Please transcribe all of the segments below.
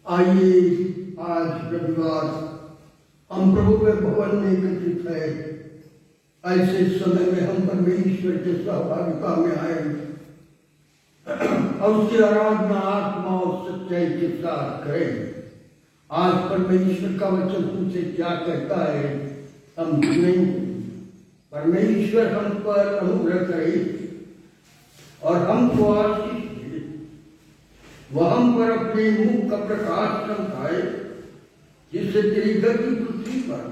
आइए आज रविवार हम प्रभु के भवन में एकत्रित है। ऐसे समय में हम परमेश्वर के सहभागिता में आए और उसकी आराधना आत्मा और सच्चाई के साथ करें। आज परमेश्वर का वचन हमसे क्या कहता है हम सुनेंगे। परमेश्वर हम पर अनुग्रह करे और हमको आशीष दे। वह हम पर अपने मुख का प्रकाश चमकाए, जिससे तेरी गति पृथ्वी पर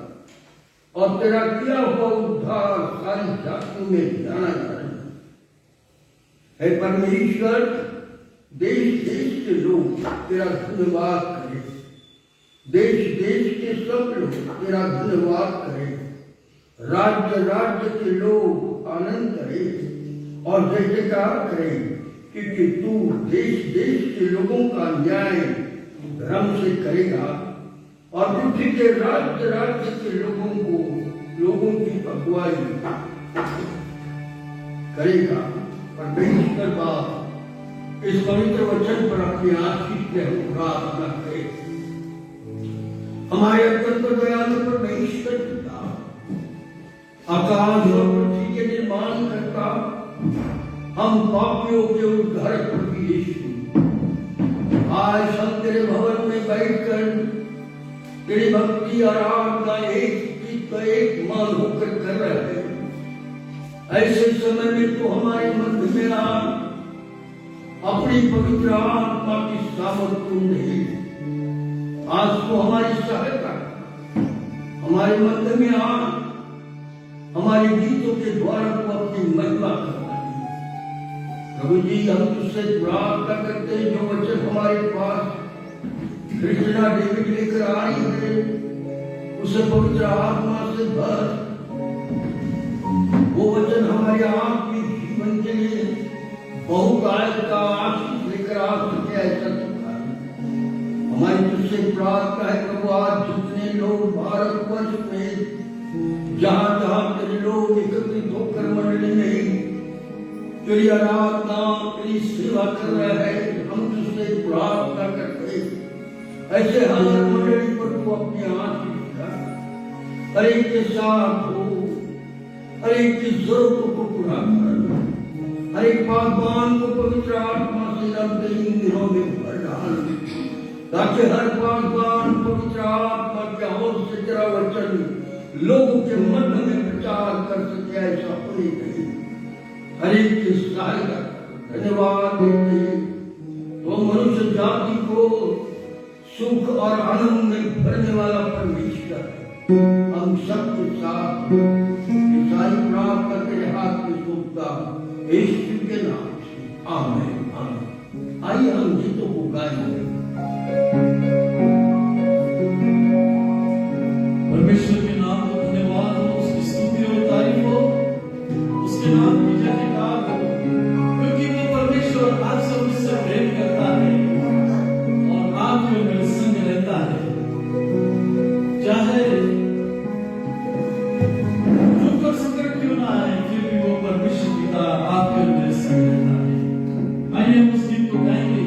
और तेरा किया हुआ उद्धार सारी जातियों में जाना जाए। हे परमेश्वर, देश देश के लोग तेरा धन्यवाद करें। देश देश के सब लोग तेरा धन्यवाद करें। राज्य राज्य के लोग आनंद करें और जय जयकार करें, क्योंकि तू देश देश के लोगों का न्याय धर्म से करेगा और पृथ्वी के राज्य राज्य के लोगों की अगुवाई करेगा। परमेश्वर बाप इस पवित्र वचन पर अपनी आशीष से हम प्रार्थना करें। हमारे अत्यंत दयालु परमेश्वर पिता, आकाश और पृथ्वी के निर्माण करता, हम पापियों के उद्धारक प्रभु यीशु, आज हम तेरे भवन में बैठकर तेरी भक्ति आराधना एक मान होकर कर रहे हैं। ऐसे समय में तो हमारे मध्य में अपनी पवित्र आत्मा की सामर्थ्य नहीं, आज तो हमारी सहायता, हमारे मध्य में हमारे गीतों के द्वारा को अपनी महिमा करना है। प्रभु जी, हम तुझसे प्रार्थना करते हैं, जो वचन हमारे पास कृष्णा डेविड लेकर आई है, उसे पवित्र आत्मा से भर। वो वचन हमारे आत्मिक जीवन के लिए बहुकाय का आशीष लेकर आ सके, ऐसा हमारी तुझसे प्रार्थना है। प्रभु, आज जितने लोग भारतवर्ष में जहां जहां तेरे लोग एकत्रित होकर मंडली में तेरी आराधना तेरी सेवा कर रहे हैं, हम तुझसे प्रार्थना करते हैं, ऐसे हर मंडली पर तू अपनी आशीष कर, हर एक के साथ हो, हर एक की जरूरतों को पूरा कर, हर एक पागवान को पवित्र आत्मा से नब्बे दिनों में भर डाल, ताकि हर पागवान पवित्र आत्मा के हौल से तेरा वचन लोगों के मध्य में प्रचार कर सके, ऐसा होने नहीं। हर एक की सहायता धन्यवाद देते तो मनुष्य जाति को सुख और आनंद में भरने वाला परमेश्वर, हम सबके साथ सारी प्रार्थना तेरे हाथ में सौंपता यीशु के नाम से, आमीन आमीन। आइए हम गीतों को गाएंगे। परमेश्वर के नाम को धन्यवाद हो, उसकी स्तुति और तारीफ हो, उसके नाम की जयकार हो, क्योंकि वो परमेश्वर आपसे मुझसे प्रेम करता है और आपके मेरे संग रहता है। चाहे दुख और संकट क्यों ना आए, फिर भी वो परमेश्वर पिता आपके मेरे संग रहता है। आइए हम उस गीत को गाएंगे।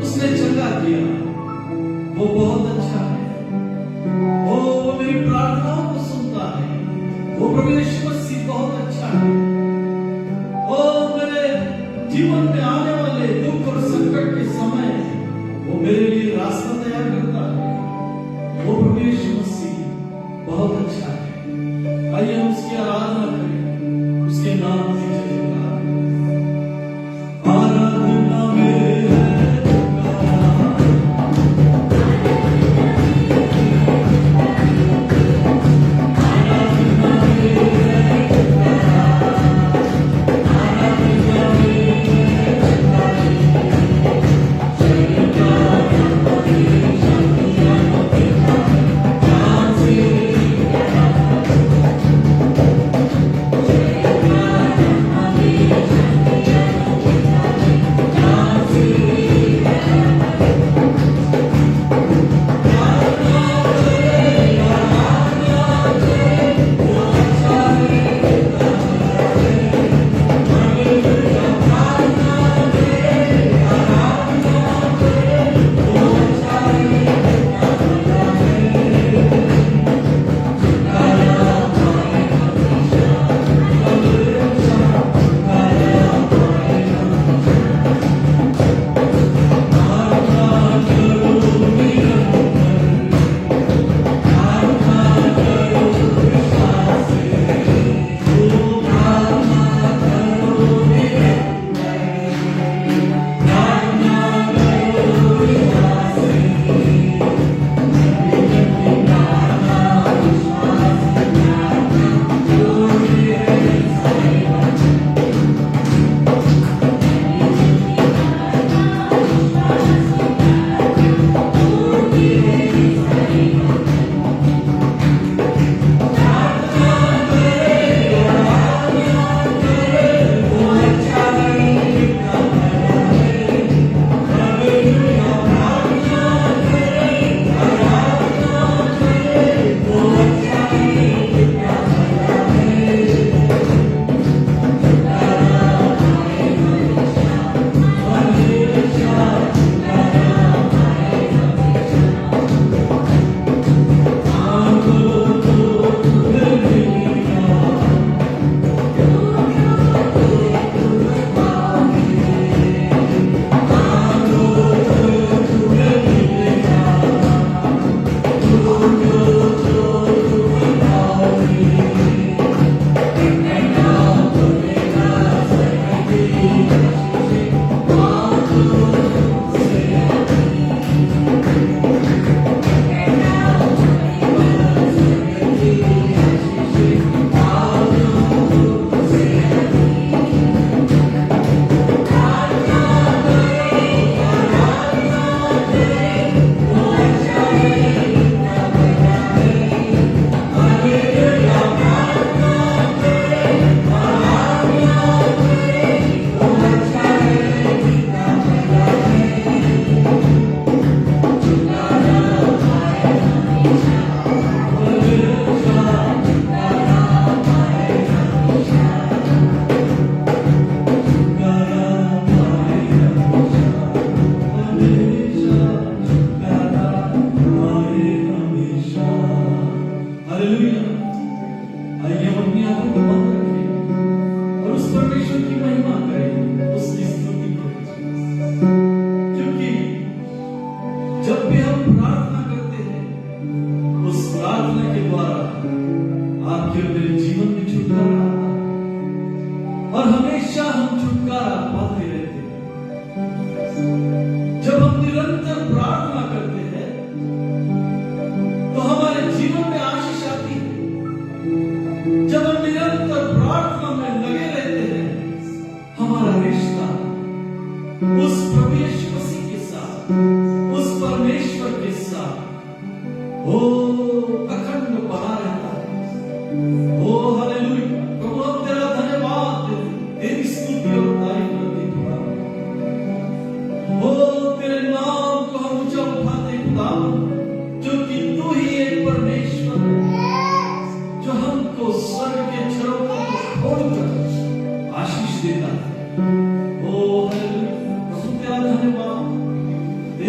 उसने चंगा किया, वो बहुत अच्छा है। वो मेरी प्रार्थनाओं को सुनता है। वो प्रभु यीशु मसीह बहुत अच्छा है। ओ मेरे जीवन में आने वाले दुख और संकट के समय वो मेरे लिए रास्ता तैयार करता है। वो प्रभु यीशु मसीह बहुत अच्छा है। आइए हम उसकी आराधना करें, उसके नाम की जयकार। आराधना में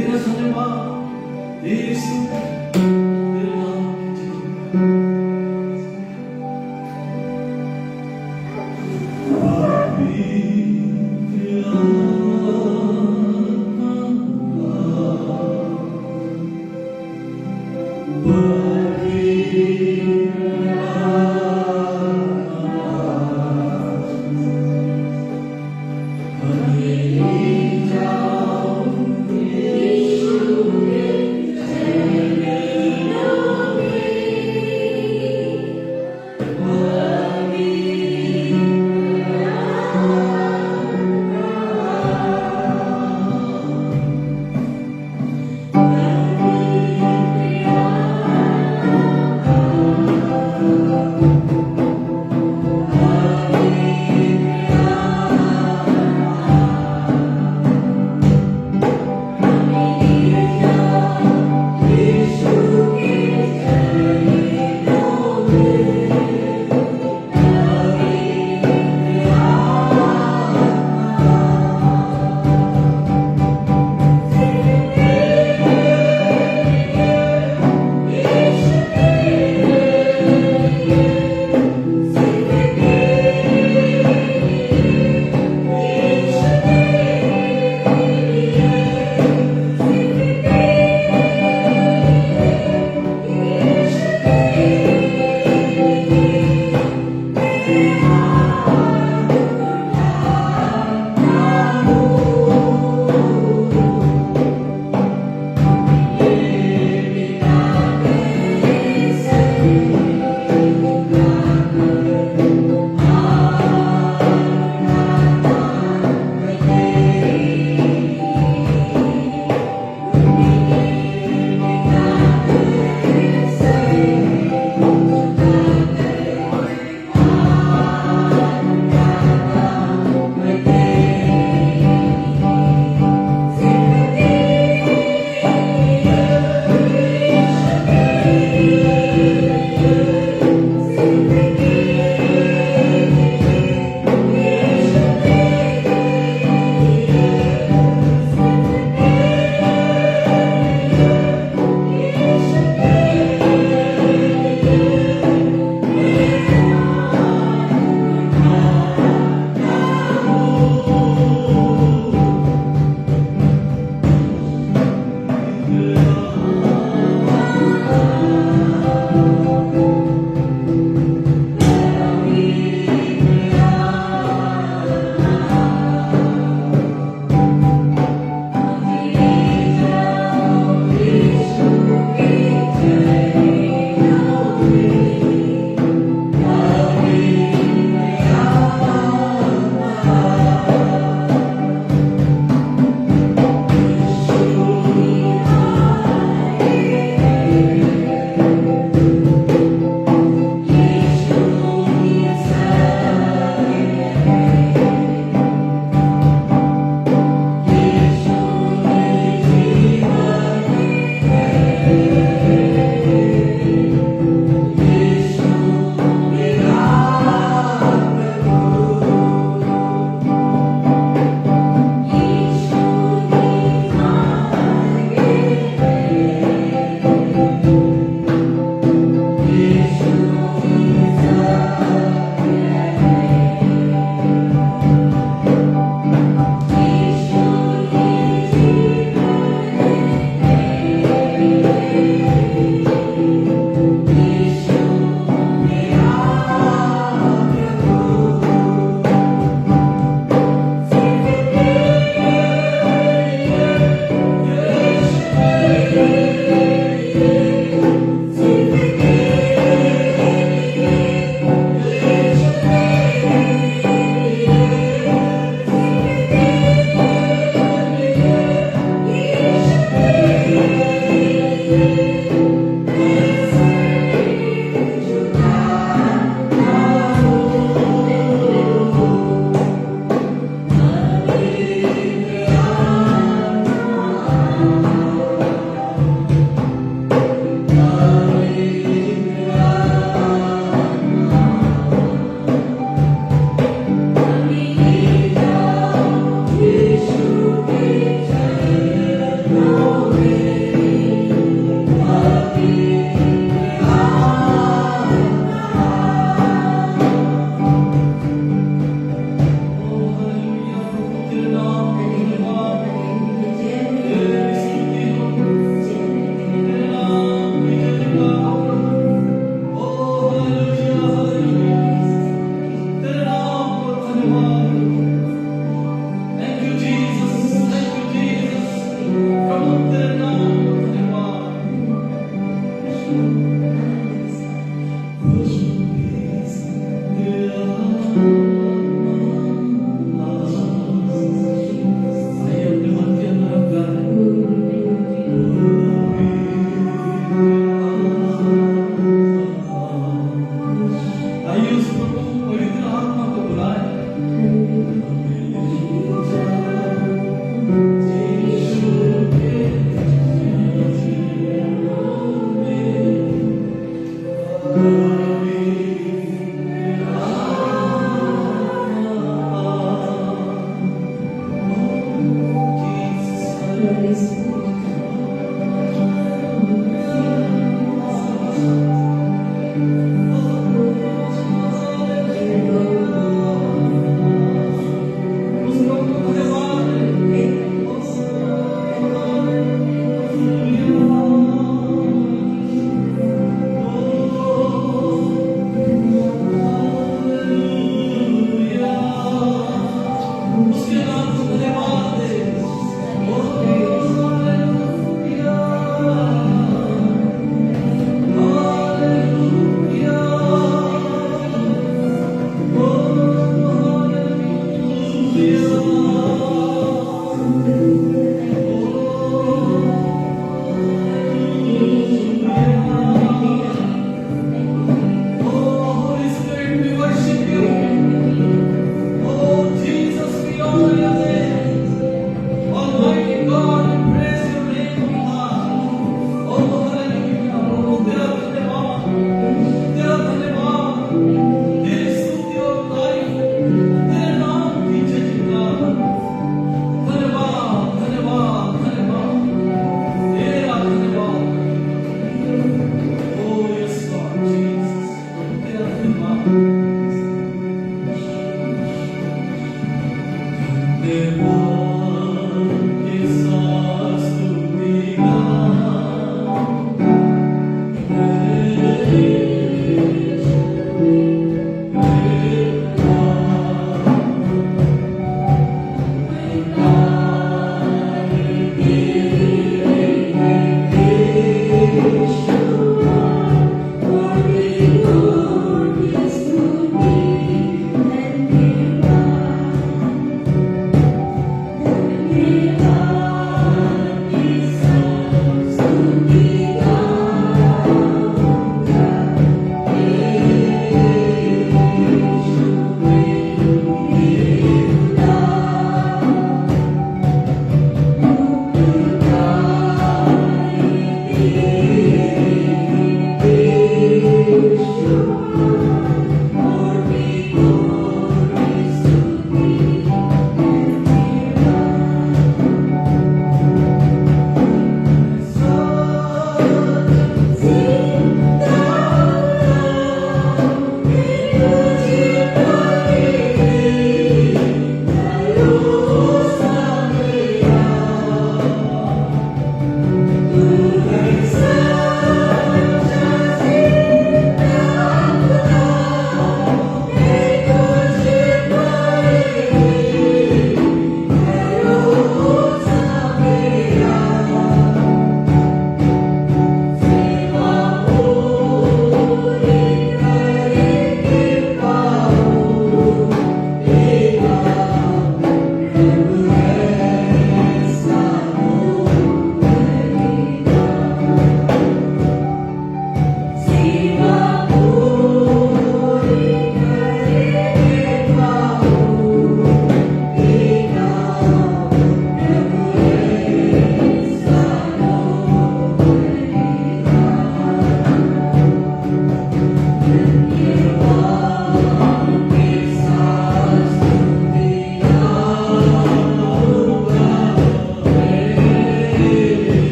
तेरा धन्यवाद यीशु, तेरे नाम की जय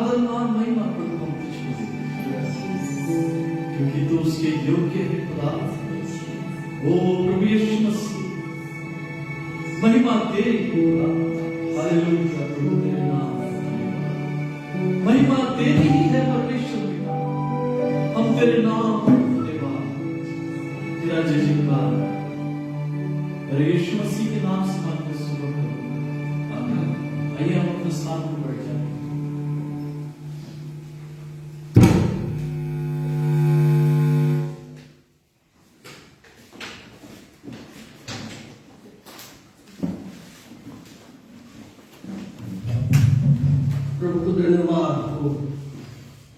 आदर और महिमा प्रभु हम तुझको देते हैं, क्योंकि तू उसके योग्य है खुदा। ओ प्रभु यीशु मसीह, महिमा तेरी खुदा। हालेलुया प्रभु तेरे नाम, महिमा तेरी ही है परमेश्वर पिता। हम तेरे नाम को धन्यवाद, तेरा जय जयकार तेरे यीशु मसीह के नाम से मन को सुनो करो। आमीन। आइए हम अपने स्थान पर बैठ जाएं। प्रभु को धन्यवाद हो।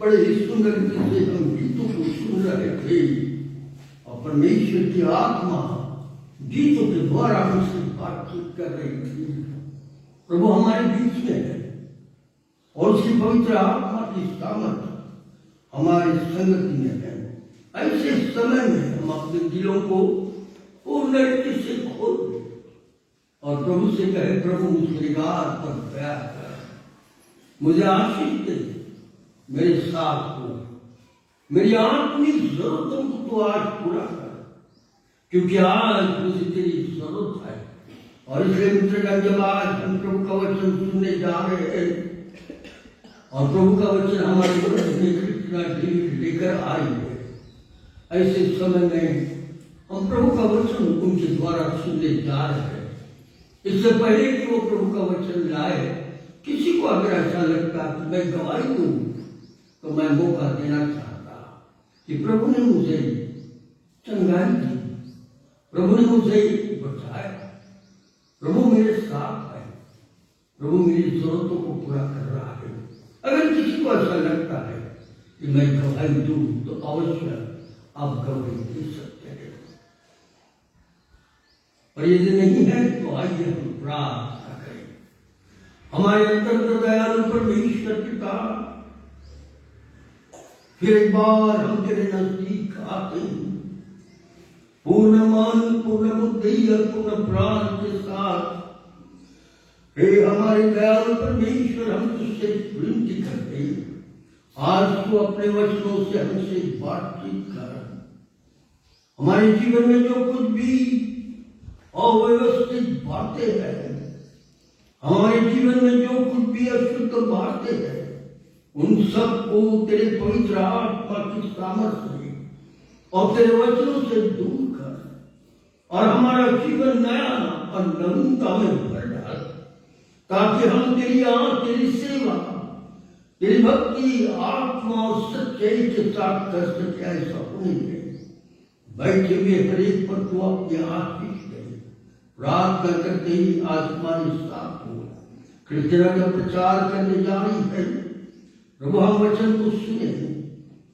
बड़े सुंदर से हम गीतों को सुन रहे थे और परमेश्वर की आत्मा गीतों के द्वारा हमसे बातचीत कर रही थी। प्रभु हमारे बीच में है और उसकी पवित्र आत्मा की सामर्थ हमारे संगति में है। ऐसे समय में हम अपने दिलों को पूर्ण रीति से खोल दें और प्रभु से कहे, प्रभु मुझे गार पर प्यार कर, मुझे आशीष दे, मेरे साथ हो, मेरी आत्मिक जरूरतों को तो आज पूरा कर, क्योंकि आज मुझे तेरी जरूरत है। और इसलिए मित्रगण, जब आज हम प्रभु का वचन सुनने जा रहे हैं और प्रभु का वचन हमारे जीवन लेकर आई है, ऐसे समय में हम प्रभु का वचन उनके द्वारा सुनने जा रहे हैं। इससे पहले कि वो प्रभु का वचन लाए, किसी को अगर ऐसा लगता कि मैं गवाही दूं, तो मैं मौका देना चाहता कि प्रभु ने मुझे चंगाई दी, प्रभु ने मुझे बचाया, प्रभु मेरे साथ है, प्रभु मेरी जरूरतों को पूरा कर रहा है। अगर किसी को ऐसा लगता है कि मैं गवाही दूं, तो अवश्य आप गवाही दे सकते हैं। और यदि नहीं है तो आइए हम प्रार्थना करें। हमारे अंतर दयालु परमेश्वर पिता, फिर एक बार हम तेरे नजदीक आते हैं, पूर्ण मन, पूर्ण बुद्धि और पूर्ण प्राण के साथ। हे हमारे दयालु परमेश्वर, हम तुझसे विनती करते हैं, आज तू अपने वचनों से हमसे बातचीत कर। हमारे जीवन में जो कुछ भी अव्यवस्थित बातें हैं, हमारे जीवन में जो कुछ भी अशुद्ध बातें हैं, उन सब को तेरे पवित्र आत्मा की सामर्थ्य से और तेरे वचनों से दूर कर और हमारा जीवन नया और नवीनता में भर डाल, ताकि हम तेरी सेवा, तेरी भक्ति, आत्मा और सच्चाई के साथ कर सके। ऐसा होने दे। बैठे हुए हरेक पर तू अपने आशीष दे। प्रार्थना करते ही आसमानी साफ हो। कृष्णा का प्रचार करने जा रही है, प्रभु हम वचन को सुने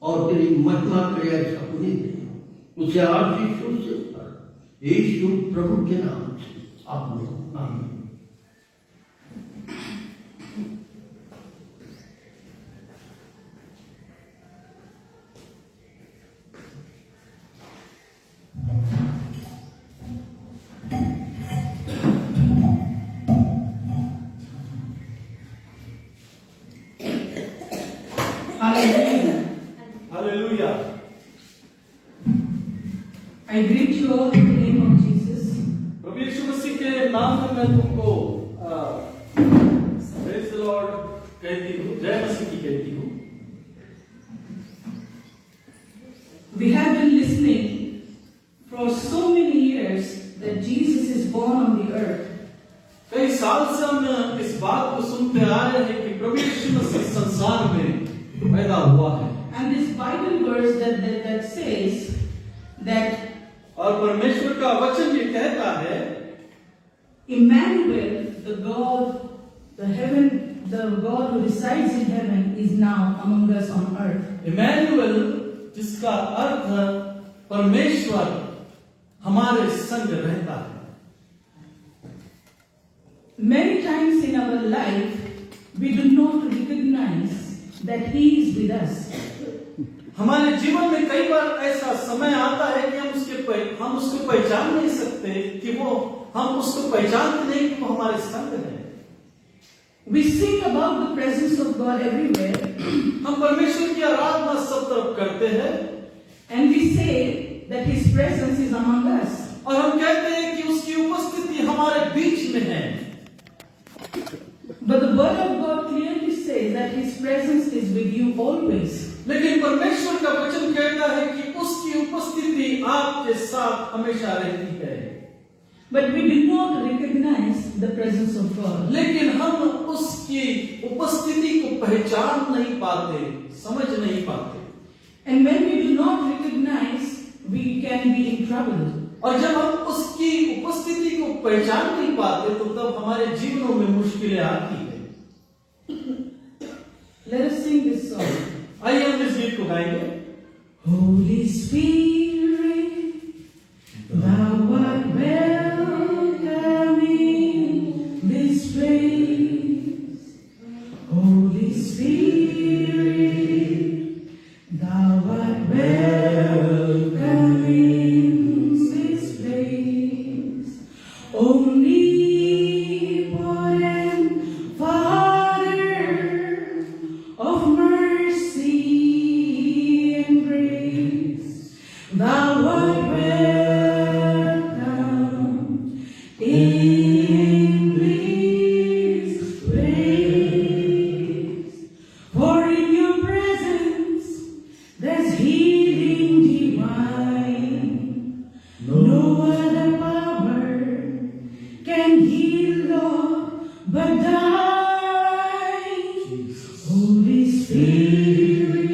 और तेरी महिमा करे। ऐसा होने दे। उसे आशीषों से भर, यीशु प्रभु के नाम से आमीन। आमीन। Hallelujah. I greet you all in the name of Jesus. प्रभु यीशु मसीह के नाम में मैं तुमको प्रेज द लॉर्ड कहती हूँ, जय मसीह की कहती हूँ। We have been listening for so many years that Jesus is born on the earth. कई साल से हम इस बात को सुनते आ रहे हैं कि प्रभु यीशु मसीह संसार में पैदा हुआ है। And this Bible verse that says that और परमेश्वर का वचन ये कहता है, Emmanuel, the God who resides in heaven, is now among us on earth. Emmanuel, जिसका अर्थ है परमेश्वर हमारे संग रहता है। Many times in our life, we do not recognize that He is with us. हमारे जीवन में कई बार ऐसा समय आता है कि हम उसको पहचान नहीं सकते कि हम उसको पहचानते नहीं कि वो हमारे संग है। We sing about the presence of God everywhere, हम परमेश्वर की आराधना सब तरफ करते हैं and we say that His presence is among us. और हम कहते हैं कि उसकी उपस्थिति हमारे बीच में है। But the Word of God clearly says that His presence is with you always. लेकिन परमेश्वर का वचन कहता है कि उसकी उपस्थिति आपके साथ हमेशा रहती है। But we do not recognize the presence of God. लेकिन हम उसकी उपस्थिति को पहचान नहीं पाते, समझ नहीं पाते। And when we do not recognize, we can be in trouble. और जब हम उसकी उपस्थिति को पहचान नहीं पाते तो तब हमारे जीवनों में मुश्किलें आती है। Let us sing this song. आइए हम इस गीत को गाएंगे। Holy Spirit, thou art welcome in this place. Holy Spirit, thou art welcome in this place. Omnipotent Father of mercy and grace, thou art welcome in this place. For in your presence there's healing divine. No other power can heal, Lord, but thine. Holy Spirit,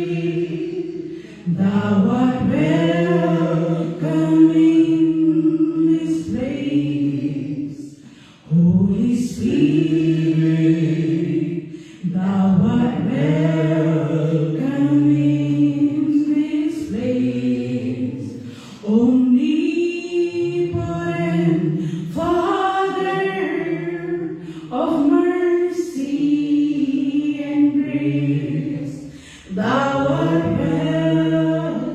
thou art welcome in this place. Holy Spirit, thou art welcome in this place. Omnipotent Father of mercy and grace, thou art welcome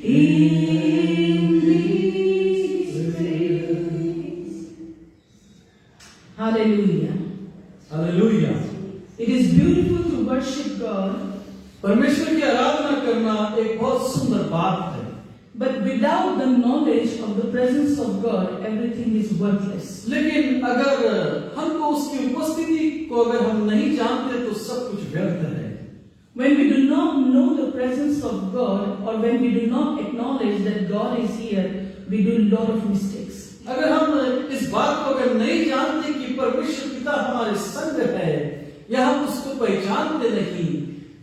in this place. Hallelujah. Hallelujah. It is beautiful to worship God, परमेश्वर की आराधना करना एक बहुत सुंदर बात है। but without the knowledge of the presence of God, everything is worthless. लेकिन अगर हमको उसकी उपस्थिति को अगर हम नहीं जानते तो सब कुछ व्यर्थ है। When we do not know the presence of God, or when we do not acknowledge that God is here, we do a lot of mistakes. अगर हम इस बात को अगर नहीं जानते कि परमेश्वर पिता हमारे संग है या हम उसको पहचानते नहीं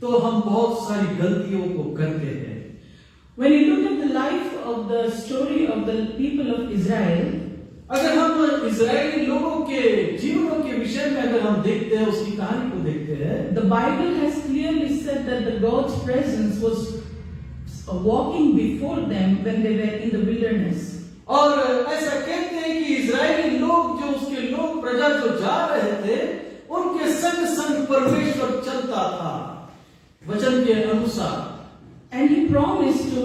तो हम बहुत सारी गलतियों को करते हैं। When you look at the life of the story of the people of Israel, अगर हम इजरायली लोगों के जीवनों के विषय में अगर हम देखते हैं, उसकी कहानी को देखते हैं, the Bible has clearly said that the God's presence was walking before them when they were in the wilderness. और ऐसा कहते हैं कि इजरायली लोग जो उसके लोग प्रजा जो जा रहे थे उनके संग संग परमेश्वर चलता था वचन के अनुसार। And he promised to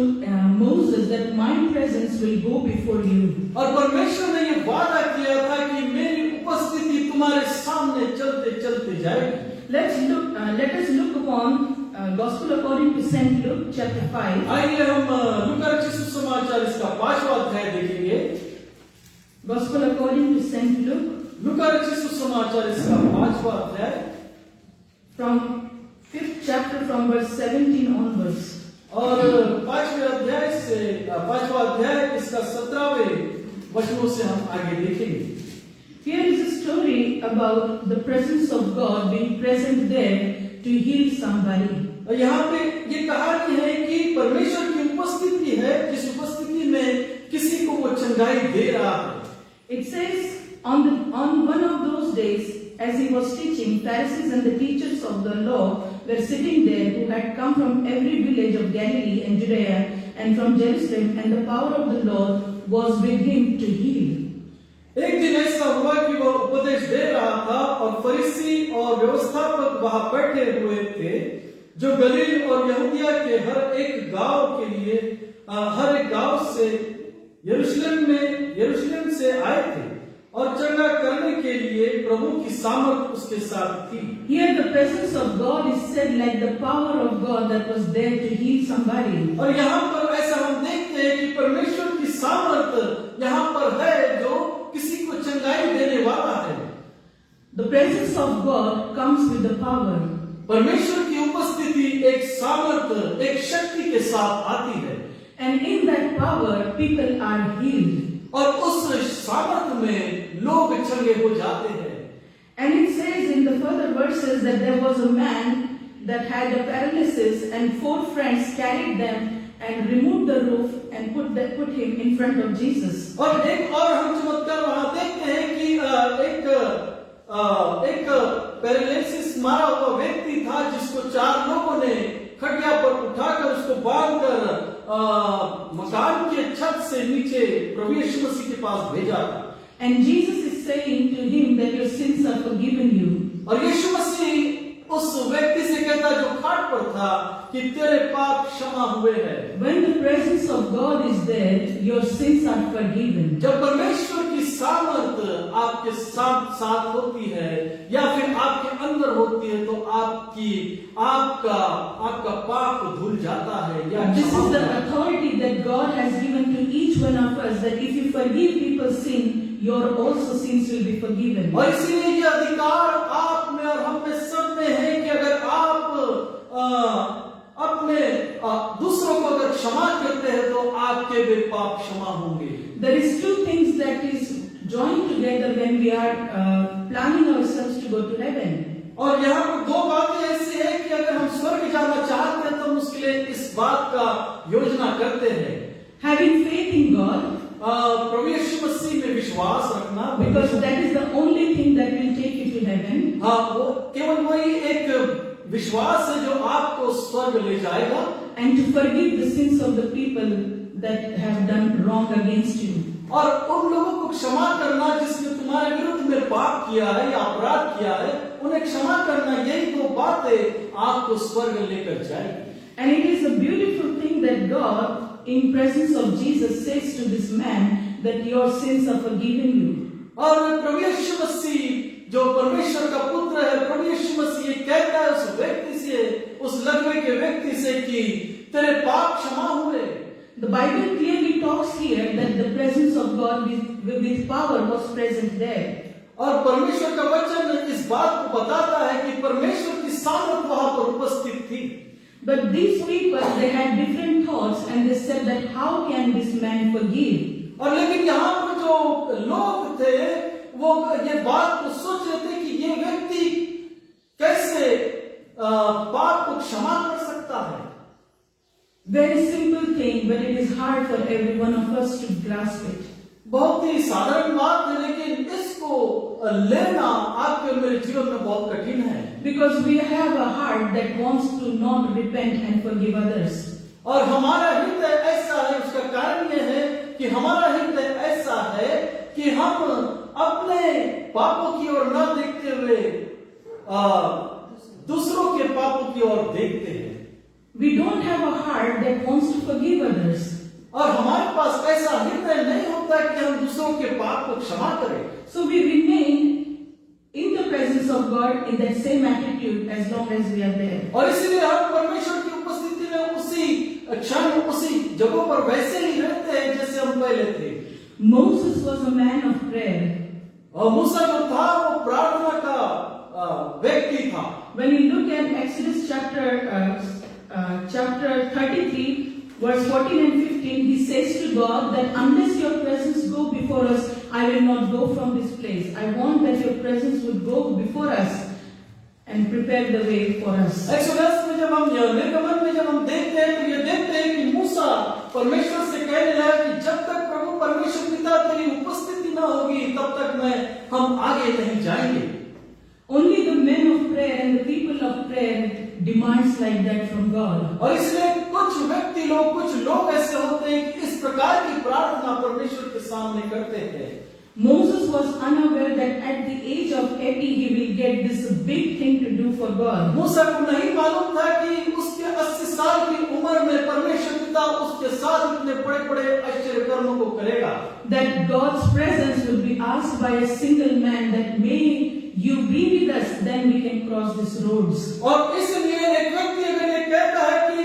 Moses that my presence will go before you. और परमेश्वर ने ये वादा किया था कि मेरी उपस्थिति तुम्हारे सामने चलते चलते जाएगी। Let us look upon Gospel according to Saint Luke chapter 5. आइए हम लूका रचित सुसमाचार इसका 5वां अध्याय देखेंगे। Gospel according to Saint Luke, लूका रचित सुसमाचार इसका 5वां अध्याय from 5th chapter from verse 17 onwards. और 5वां अध्याय इसका 17वें वचनों से हम आगे देखेंगे। Here is a story about the presence of God being present there to heal somebody. और यहाँ पे ये कहानी है कि परमेश्वर की उपस्थिति है जिस उपस्थिति में किसी को वो चंगाई दे रहा है। It says on one of those days, as he was teaching, Pharisees and the teachers of the law were sitting there, who had come from every village of Galilee and Judea and from Jerusalem, and the power of the Lord was with him to heal. एक दिन ऐसा हुआ कि वो उपदेश दे रहा था और फरीसी और व्यवस्थापक वहां बैठे हुए थे जो गलील और यहूदिया के हर एक गांव से यरूशलेम से आए थे और चंगा करने के लिए प्रभु की सामर्थ उसके साथ थी। Here the presence of God is said like the power of God that was there to heal somebody. और यहाँ पर ऐसा हम देखते हैं कि परमेश्वर की सामर्थ यहाँ पर है जो किसी को चंगाई देने वाला है। The presence of God comes with the power. परमेश्वर की उपस्थिति एक सामर्थ, एक शक्ति के साथ आती है। And in that power, people are healed. और उस सामर्थ में लोग चंगे हो जाते हैं। And it says in the further verses that there was a man that had a paralysis, and 4 friends carried them and removed the roof and put him in front of Jesus. और एक और हम चमत्कार वहां देखते हैं कि एक पैरालिसिस मारा हुआ व्यक्ति था जिसको 4 लोगों ने खटिया पर उठाकर उसको बांधकर मकान के छत से नीचे प्रभु यीशु मसीह के पास भेजा था। And Jesus is saying to him that your sins are forgiven you. और यीशु मसीह उस व्यक्ति से कहता जो खाट पर था कि तेरे पाप क्षमा हुए हैं। When the presence of God is there, your sins are forgiven. जब परमेश्वर की सामर्थ आपके साथ होती है या फिर आपके अंदर होती है तो आपका पाप धुल जाता है या This is the authority that God has given to each one of us, that if you forgive people's sin, your also sins will be forgiven. और इसलिए ये अधिकार आप में और हम में सब में है कि अगर आप अपने दूसरों को अगर क्षमा करते हैं तो आपके भी पाप क्षमा होंगे। There is 2 things that is joined together when we are planning ourselves to go to heaven. और यहाँ पर 2 बातें ऐसी है कि अगर हम स्वर्ग जाना चाहते हैं तो हम उसके लिए इस बात का योजना करते हैं। Having faith in God, प्रभु यीशु मसीह में विश्वास रखना, because that is the only thing that will take you to heaven. हाँ, वो केवल वही एक विश्वास है जो आपको स्वर्ग ले जाएगा। And to forgive the sins of the people that have done wrong against you. और उन लोगों को क्षमा करना जिसने तुम्हारे विरुद्ध में पाप किया है या अपराध किया है, उन्हें क्षमा करना, यही 2 बातें आपको स्वर्ग लेकर जाएगी। And it is a beautiful thing that God, in presence of Jesus, says to this man that your sins are forgiven you. और प्रभु यीशु मसीह जो परमेश्वर का पुत्र है, प्रभु यीशु मसीह ये कहता है उस व्यक्ति से, उस लकवे के व्यक्ति से कि तेरे पाप क्षमा हुए। The Bible clearly talks here that the presence of God with power was present there. और परमेश्वर का वचन इस बात को बताता है कि परमेश्वर की सामर्थ वहां पर उपस्थित थी। But these people, they had different thoughts and they said that how can this man forgive? और लेकिन यहाँ पर जो लोग थे वो ये बात को सोच रहे थे कि ये व्यक्ति कैसे पाप को क्षमा कर सकता है। Very simple thing, but it is hard for every one of us to grasp it. बहुत ही साधारण बात है लेकिन इसको लेना आपके और मेरे जीवन में बहुत कठिन है। Because we have a heart that wants to not repent and forgive others. और हमारा हृदय ऐसा है, उसका कारण यह है कि हमारा हृदय ऐसा है कि हम अपने पापों की ओर न देखते हुए दूसरों के पापों की ओर देखते हैं। We don't have a heart that wants to forgive others. और हमारे पास ऐसा हृदय नहीं होता कि हम दूसरों के पाप को क्षमा करें। So we remain in the presence of God in that same attitude as long as we are there. और इसलिए हम परमेश्वर की उपस्थिति में उसी क्षण उसी जगह पर वैसे ही रहते हैं जैसे हम पहले थे। Moses was a man of prayer. और मूसा जो था वो प्रार्थना का व्यक्ति था। When you look at Exodus chapter 33, verse 14 and 15, he says to God that unless your presence go before us, I will not go from this place. I want that your presence would go before us and prepare the way for us. Exodus में जब हम निर्गमन में जब हम देखते हैं तो ये देखते हैं कि मूसा परमेश्वर से कहने लगा कि जब तक प्रभु परमेश्वर पिता तेरी उपस्थिति न होगी तब तक हम आगे नहीं जाएंगे। Only the men of prayer and the people of prayer demands like that from God. और इसलिए कुछ लोग ऐसे होते हैं कि इस प्रकार की प्रार्थना परमेश्वर के सामने करते हैं। Moses was unaware that at the age of 80 he will get this big thing to do for God. मूसा को नहीं मालूम था कि उसके 80 साल की उम्र में परमेश्वर पिता उसके साथ इतने बड़े बड़े आश्चर्य कर्मों को करेगा। that God's presence will be asked by a single man that may you be with us, then we can cross these roads. और इसलिए एक व्यक्ति अगर ये कहता है कि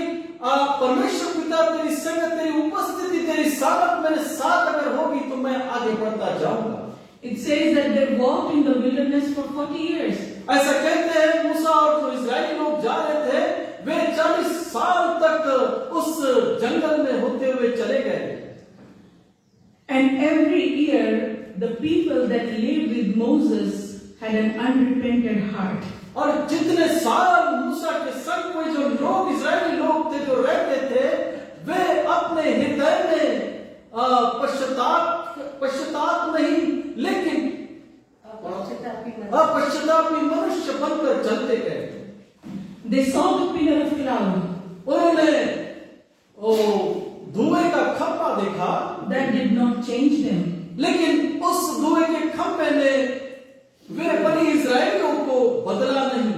परमेश्वर पिता तेरी संगत, तेरी उपस्थिति, तेरी सामर्थ मेरे साथ अगर होगी तो मैं आगे बढ़ता जाऊंगा। It says that they walked in the wilderness for 40 years. ऐसा कहते हैं मूसा और जो इजरायली लोग जा रहे थे वे 40 साल तक उस जंगल में होते हुए चले गए। And every year, the people that lived with Moses had an unrepented heart. और जितने साल मूसा के संग में जो लोग इजरायली लोग थे जो रहते थे वे अपने हृदय में पश्चाताप नहीं लेकिन पश्चातापी मनुष्य बनकर चलते गए। They saw the pillar of cloud. उन्होंने धुएं का खंभा देखा, That did not change them. लेकिन उस धुएं के खंभे ने वे बनी इजरायलियों को बदला नहीं।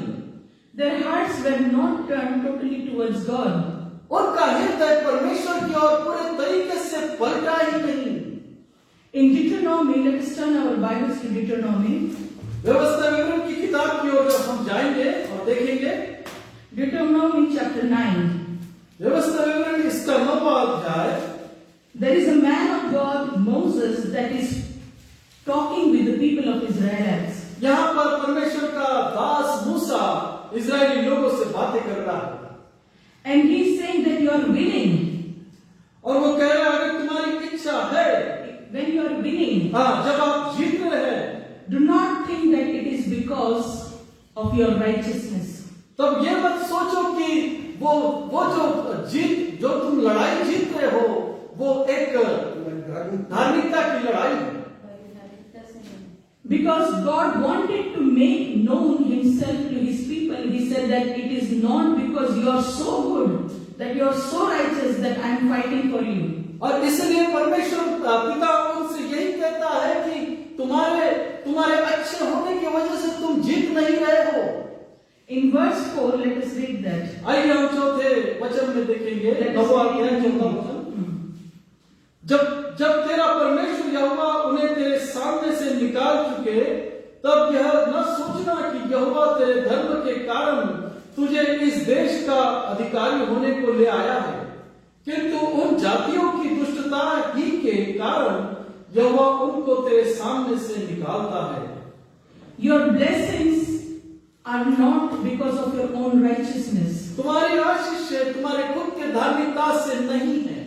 Their hearts were not turned totally towards God. उनका हृदय परमेश्वर की ओर पूरे तरीके से पलटा ही नहीं। In Deuteronomy, let us turn our Bibles to Deuteronomy. व्यवस्था विवरण की किताब की ओर हम जाएंगे और देखेंगे। Deuteronomy chapter 9. व्यवस्था विवरण इसका 9वां अध्याय। There is a man of God, Moses, that is talking with the people of Israel. यहाँ पर परमेश्वर का दास मूसा इजरायली लोगों से बातें कर रहा है। And he is saying that you are winning. और वो कह रहा है अगर तुम्हारी इच्छा है, When you are winning, जब आप जीत रहे हैं, do not think that it is because of your righteousness. तब ये मत सोचो कि वो जो तुम लड़ाई जीत रहे हो वो एक धार्मिकता की लड़ाई है। Because God wanted to make known himself to his people, he said that it is not because you are so good, that you are so righteous that I am fighting for you. और इसलिए परमेश्वर पिता उनसे यही कहता है कि तुम्हारे अच्छे होने की वजह से तुम जीत नहीं रहे हो। In verse 4, let us read that. आइए हम चौथे वचन में देखेंगे। नौवां अध्याय चौथा वचन। जब तेरा परमेश्वर यहोवा उन्हें तेरे सामने से निकाल चुके, तब यह न सोचना कि यहोवा तेरे धर्म के कारण तुझे इस देश का अधिकारी होने को ले आया है, किंतु उन जातियों की दुष्टता ही के कारण यहोवा उनको तेरे सामने से निकालता है। Your blessings are not because of your own righteousness. तुम्हारी आशीष तुम्हारे खुद के धार्मिकता से नहीं है।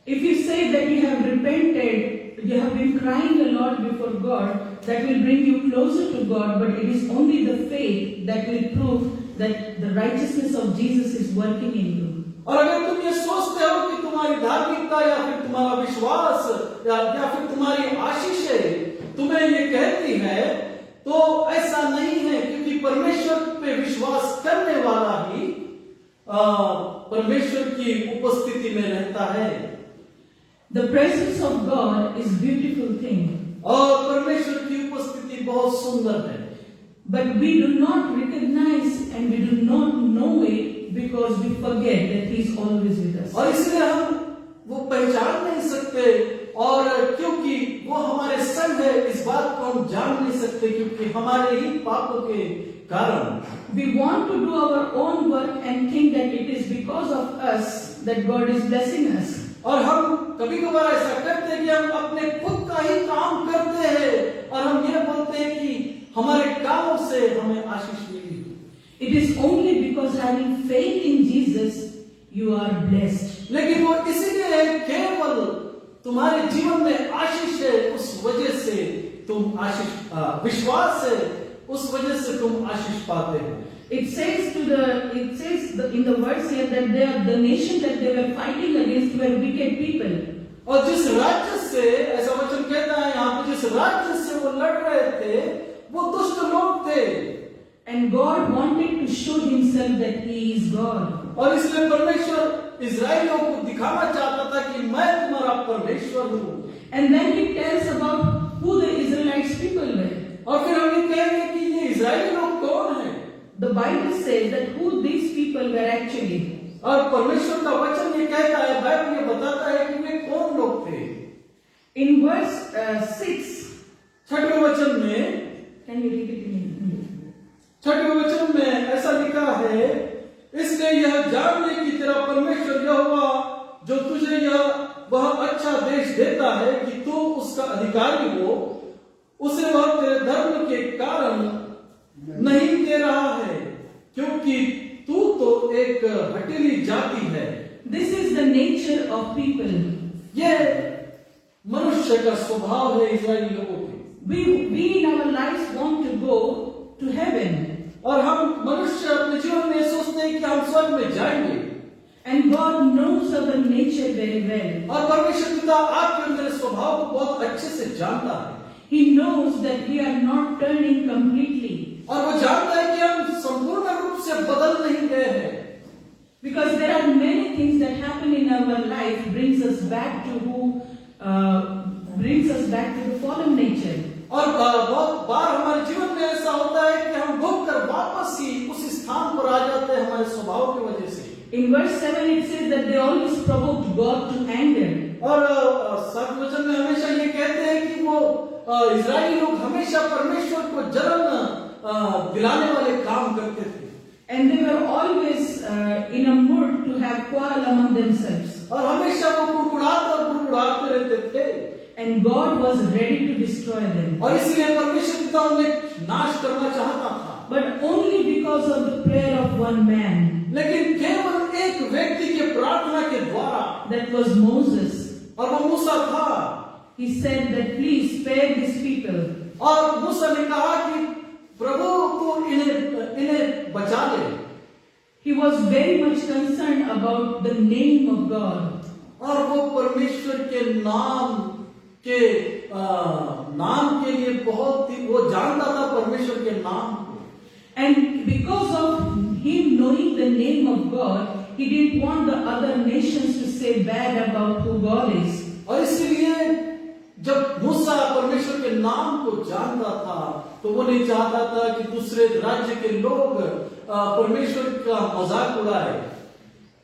If you say that you have repented, you have been crying a lot before God, that will bring you closer to God, but it is only the faith that will prove that the righteousness of Jesus is working in you. और अगर तुम ये सोचते हो कि तुम्हारी धार्मिकता या फिर तुम्हारा विश्वास या फिर तुम्हारी आशीषें तुम्हें ये कहती है, तो ऐसा नहीं है, क्योंकि परमेश्वर पे विश्वास करने वाला ही परमेश्वर की उपस्थिति में रहता है। The presence of God is beautiful thing. और परमेश्वर की उपस्थिति बहुत सुंदर है। But we do not recognize and we do not know it because we forget that He is always with us. और इसलिए हम वो पहचान नहीं सकते, और क्योंकि वो हमारे संग है इस बात को हम जान नहीं सकते, क्योंकि हमारे ही पापों के कारण। We want to do our own work and think that it is because of us that God is blessing us. और हम कभी कभार ऐसा करते हैं कि हम अपने खुद का ही काम करते हैं और हम ये बोलते हैं कि हमारे कामों से हमें आशीष मिली। It is only because having faith in Jesus you are blessed. लेकिन वो इसीलिए केवल तुम्हारे जीवन में आशीष है, उस वजह से तुम आशीष विश्वास है, उस वजह से तुम आशीष पाते हो। It says in the verse here that the nation that they were fighting against were wicked people. और जिस राज्य से, ऐसा वचन कहता है यहाँ पे, जिस राज्य से वो लड़ रहे थे वो दुष्ट लोग थे। And God wanted to show Himself that He is God. और इसलिए परमेश्वर इजराइलियों को दिखाना चाहता था कि मैं तुम्हारा परमेश्वर हूँ। And then He tells about who the Israelites people were. और फिर हम ये कहेंगे कि ये इजराइली लोग कौन हैं? The Bible says that who these people were actually. और परमेश्वर का वचन ये कहता है, बाइबल ये बताता है कि वे कौन लोग थे। In verse 6, छठवें वचन में, can you read it in English? छठवें वचन में ऐसा लिखा है, इसलिए यह जान ले कि तेरा परमेश्वर यहोवा जो तुझे यह वह अच्छा देश देता है कि तू उसका अधिकारी हो, उसे वह तेरे धर्म के कारण नहीं दे रहा है, क्योंकि तू तो एक हठीली जाति है। This is the nature of people. ये मनुष्य का स्वभाव है इस्राएली लोगों के। We in our lives want to go to heaven. और हम मनुष्य अपने जीवन में सोचते हैं कि हम स्वर्ग में जाएंगे। And God knows our nature very well. और परमेश्वर पिता आपके और मेरे स्वभाव को बहुत अच्छे से जानता है। He knows that we are not turning completely. और वो जानता है कि हम संपूर्ण रूप से बदल नहीं गए हैं। Because there are many things that happen in our life brings us back to the fallen nature. और बहुत बार हमारे जीवन में ऐसा होता है कि हम घूम कर वापस ही उस स्थान पर आ जाते हैं हमारे स्वभाव की वजह से। In verse 7 it says that they always provoked God to anger. और 7 वचन में हमेशा ये कहते हैं कि वो इजरायली लोग हमेशा परमेश्वर को जलन दिलाने वाले काम करते थे। And they were always in a mood to have quarrel among themselves. और हमेशा वो कुड़कुड़ाते रहते थे। And God was ready to destroy them. और इसलिए परमेश्वर पिता उन्हें नाश करना चाहता था। But only because of the prayer of one man. लेकिन केवल एक व्यक्ति के प्रार्थना के द्वारा, That was Moses. और वो मूसा था। He said that please spare these people. और मूसा ने कहा कि प्रभु तू इन्हें बचा ले। He was very much concerned about the name of God. और वो परमेश्वर के नाम के लिए बहुत ही वो जानता था परमेश्वर के नाम को। And because of him knowing the name of God, he didn't want the other nations to say bad about who God is. और इसलिए जब मूसा परमेश्वर के नाम को जानता था तो वो नहीं चाहता था कि दूसरे राज्य के लोग परमेश्वर का मजाक उड़ाए।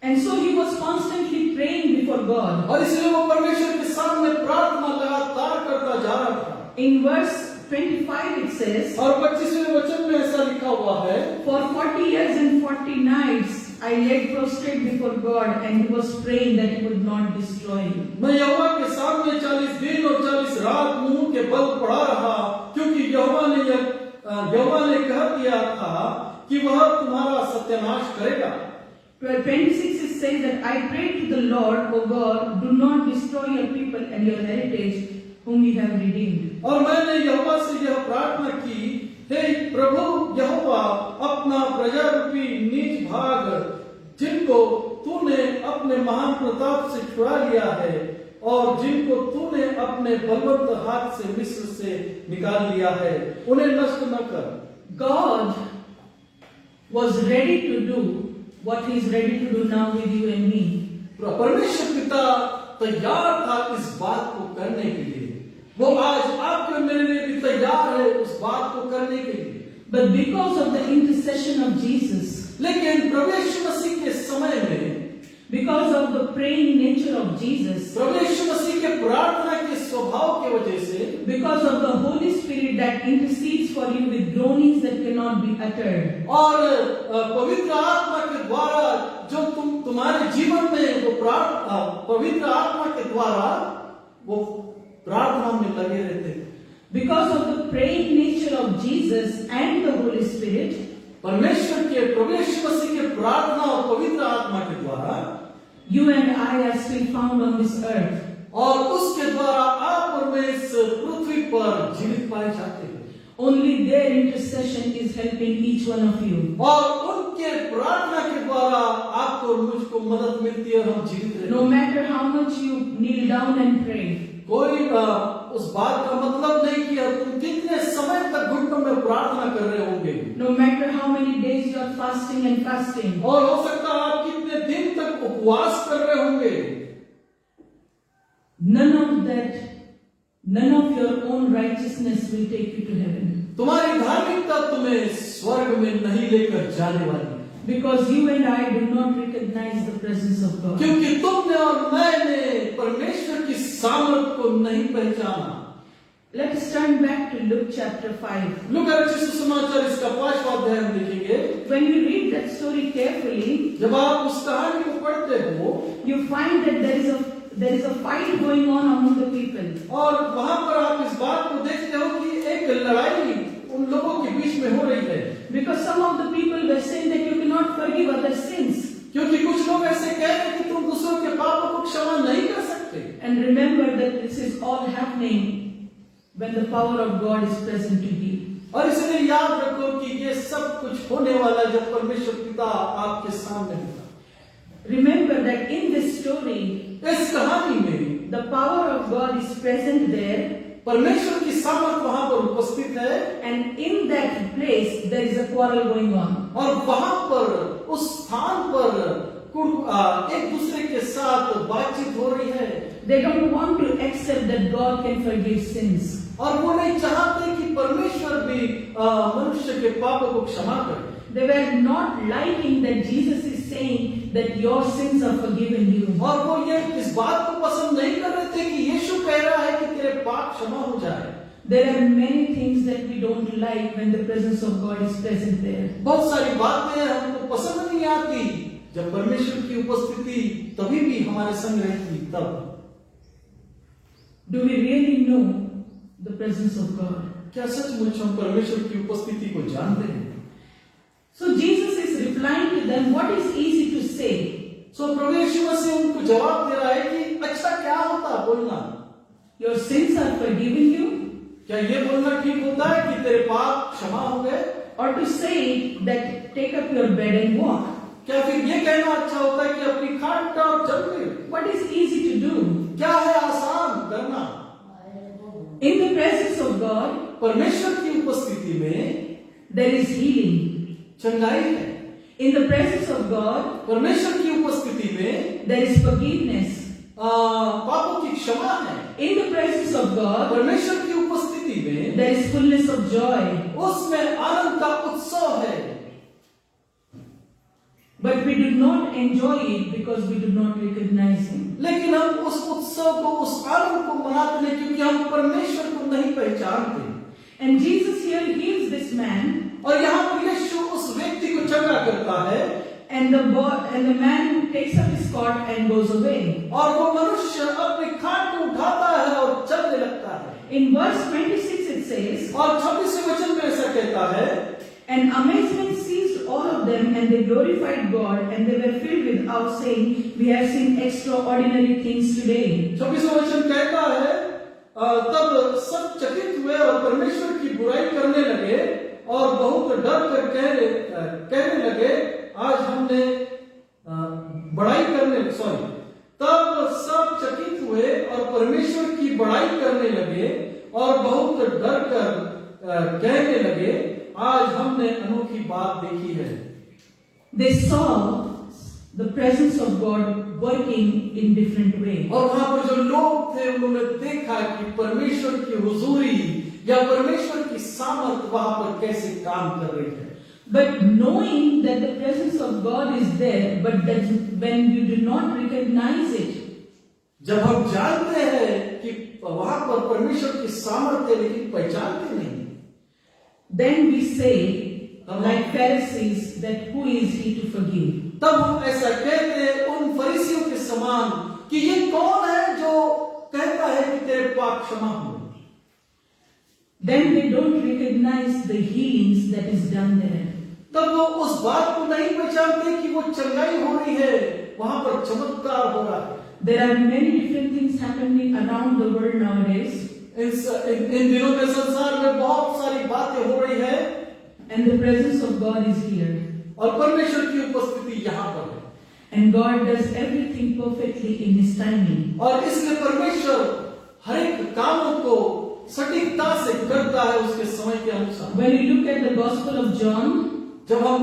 And so he was constantly praying before God. और इसलिए वो परमेश्वर के सामने प्रार्थना लगातार करता जा रहा था। In verse 25 it says, और 25वें वचन में ऐसा लिखा हुआ है, For 40 years and 40 nights I lay prostrate before God, and he was praying that he would not destroy you. मैं यहोवा के सामने 40 दिन और 40 रात मुंह के बल पड़ा रहा, क्योंकि यहोवा ने कह दिया था कि वह तुम्हारा सत्यानाश करेगा। 26 it says that I prayed to the Lord, O God, do not destroy your people and your heritage whom you have redeemed. और मैंने यहोवा से यह प्रार्थना की, हे प्रभु यहोवा, अपना प्रजा रूपी नीच भाग जिनको तूने अपने महान प्रताप से छुड़ा लिया है और जिनको तूने अपने बलवंत हाथ से मिस्र से निकाल लिया है, उन्हें नष्ट न कर। God was ready to do what he is ready to do now with you and me. परमेश्वर पिता तैयार था इस बात को करने के लिए। वो आज आपके और मेरे लिए भी तैयार है उस बात को करने के लिए। But because of the intercession of Jesus, लेकिन प्रभु यीशु मसीह के समय में, because of the praying nature of Jesus, प्रभु यीशु मसीह के प्रार्थना के स्वभाव की वजह से, because of the Holy Spirit that intercedes for you with groanings that cannot be uttered, और पवित्र आत्मा के द्वारा जो तुम्हारे जीवन में वो पवित्र आत्मा के द्वारा वो प्रार्थना में लगे रहते हैं। because of the praying nature of Jesus and the Holy Spirit, परमेश्वर के प्रभु यीशु मसीह के प्रार्थना और पवित्र आत्मा के द्वारा you and I are still found on this earth. और उसके द्वारा आप और मैं इस पृथ्वी पर जीवित पाए जाते हैं। Only their intercession is helping each one of you. और उनके प्रार्थना के द्वारा आपको और मुझको मदद मिलती है, हम जीवित रहते हैं। No matter how much you kneel down and pray, कोई उस बात का मतलब नहीं कि तुम कितने समय तक घुटनों में प्रार्थना कर रहे होंगे। no matter how many days you are fasting and fasting, और हो सकता है आप कितने दिन तक उपवास कर रहे होंगे। none of your own righteousness will take you to heaven. तुम्हारी धार्मिकता तुम्हें स्वर्ग में नहीं लेकर जाने वाली। Because you and I do not recognize the of God. क्योंकि तुमने और मैंने परमेश्वर की सामर्थ को नहीं पहचाना। Let us turn back to Luke chapter 5. लूका रचित सुसमाचार इसका 5वां अध्याय हम देखेंगे। When you read that story carefully, जब आप उस कहानी को पढ़ते हो, you find that there is a fight going on among the people. और वहां पर आप इस बात को देखते हो कि एक लड़ाई उन लोगों के बीच में हो रही है। Because some of the people were saying that you cannot forgive other sins. क्योंकि कुछ लोग ऐसे कह रहे हैं कि तुम दूसरों के पापों को क्षमा नहीं कर सकते। And remember that this is all happening when the power of God is present to you. और इसलिए याद रखो कि ये सब कुछ होने वाला है जब परमेश्वर पिता आपके सामने होगा। Remember that in this story, इस कहानी में the power of God is present there, परमेश्वर की सामर्थ वहां पर उपस्थित है, and in that place there is a quarrel going on. और वहां पर उस स्थान पर एक दूसरे के साथ बातचीत हो रही है। They don't want to accept that God can forgive sins. और वो नहीं चाहते कि परमेश्वर भी मनुष्य के पापों को क्षमा करे। They were not liking that Jesus is saying that your sins are forgiven you. और वो ये इस बात को पसंद नहीं कर रहे थे कि यीशु कह रहा है कि तेरे पाप क्षमा हो जाए। There are many things that we don't like when the presence of God is present there. बहुत सारी बातें हमको पसंद नहीं आती जब परमेश्वर की उपस्थिति तभी भी हमारे संग रहती तब। Do we really know the presence of God? क्या सचमुच हम परमेश्वर की उपस्थिति को जानते हैं? So Jesus is replying to them, what is easy to say? सो प्रभु यीशु मसीह उनको जवाब दे रहा है कि अच्छा क्या होता बोलना? Your sins are forgiven you? क्या ये बोलना ठीक होता है कि तेरे पाप क्षमा हो गए? Or to say that take up your bed and walk? क्या फिर ये कहना अच्छा होता है कि अपनी खाट उठा और चल फिर? What is easy to do? क्या है आसान करना? In the presence of God, परमेश्वर की उपस्थिति में there is healing. चंगाई है। In the presence of God, परमेश्वर की उपस्थिति में there is forgiveness. पापों की क्षमा है। In the presence of God, परमेश्वर की उपस्थिति में there is fullness of joy. उसमें आनंद का उत्सव है। But we do not enjoy it because we do not recognize Him. लेकिन हम उस उत्सव को, उस आनंद को मनाते नहीं क्योंकि हम परमेश्वर को नहीं पहचानते। And Jesus here heals this man, और यहाँ पर यीशु उस व्यक्ति को चंगा करता है, and the man takes up his cot and goes away. और वो मनुष्य अपने खाट को उठाता है और चलने लगता है। In verse 26 it says, और 26वें वचन में ऐसा कहता है, and amazement seized all of them, and they glorified God, and they were filled with awe, saying, we have seen extraordinary things today. 26वां वचन कहता है, तब सब चकित हुए और परमेश्वर की बुराई करने लगे और बहुत डर कर कहने लगे, आज हमने तब सब चकित हुए और परमेश्वर की बड़ाई करने लगे और बहुत डर कर कहने लगे, आज हमने अनोखी बात देखी है। They saw the presence of God working in different ways. और वहां पर जो लोग थे उन्होंने देखा कि परमेश्वर की हुजूरी या परमेश्वर की सामर्थ वहां पर कैसे काम कर रही है। But knowing that the presence of God is there, but that when you do not recognize it, जब हम जानते हैं कि वहां पर परमेश्वर की सामर्थ है लेकिन पहचानते नहीं, then we say, like Pharisees, that who is he to forgive? तब हम ऐसा कहते हैं उन फरीसियों के समान कि ये कौन है जो कहता है कि तेरे पाप क्षमा हो। Then they don't recognize the healings that is done there. तब वो उस बात को नहीं पहचानते कि वो चंगाई हो रही है, वहां पर चमत्कार हो रहा है। There are many different things happening around the world nowadays, इन दिनों में संसार में बहुत सारी बातें हो रही है and the presence of God is here. और परमेश्वर की उपस्थिति यहाँ पर है। And God does everything perfectly in His timing. और इसलिए परमेश्वर हर एक कामों को सटीकता से करता है उसके समय के अनुसार। When you look at the Gospel of John, जब हम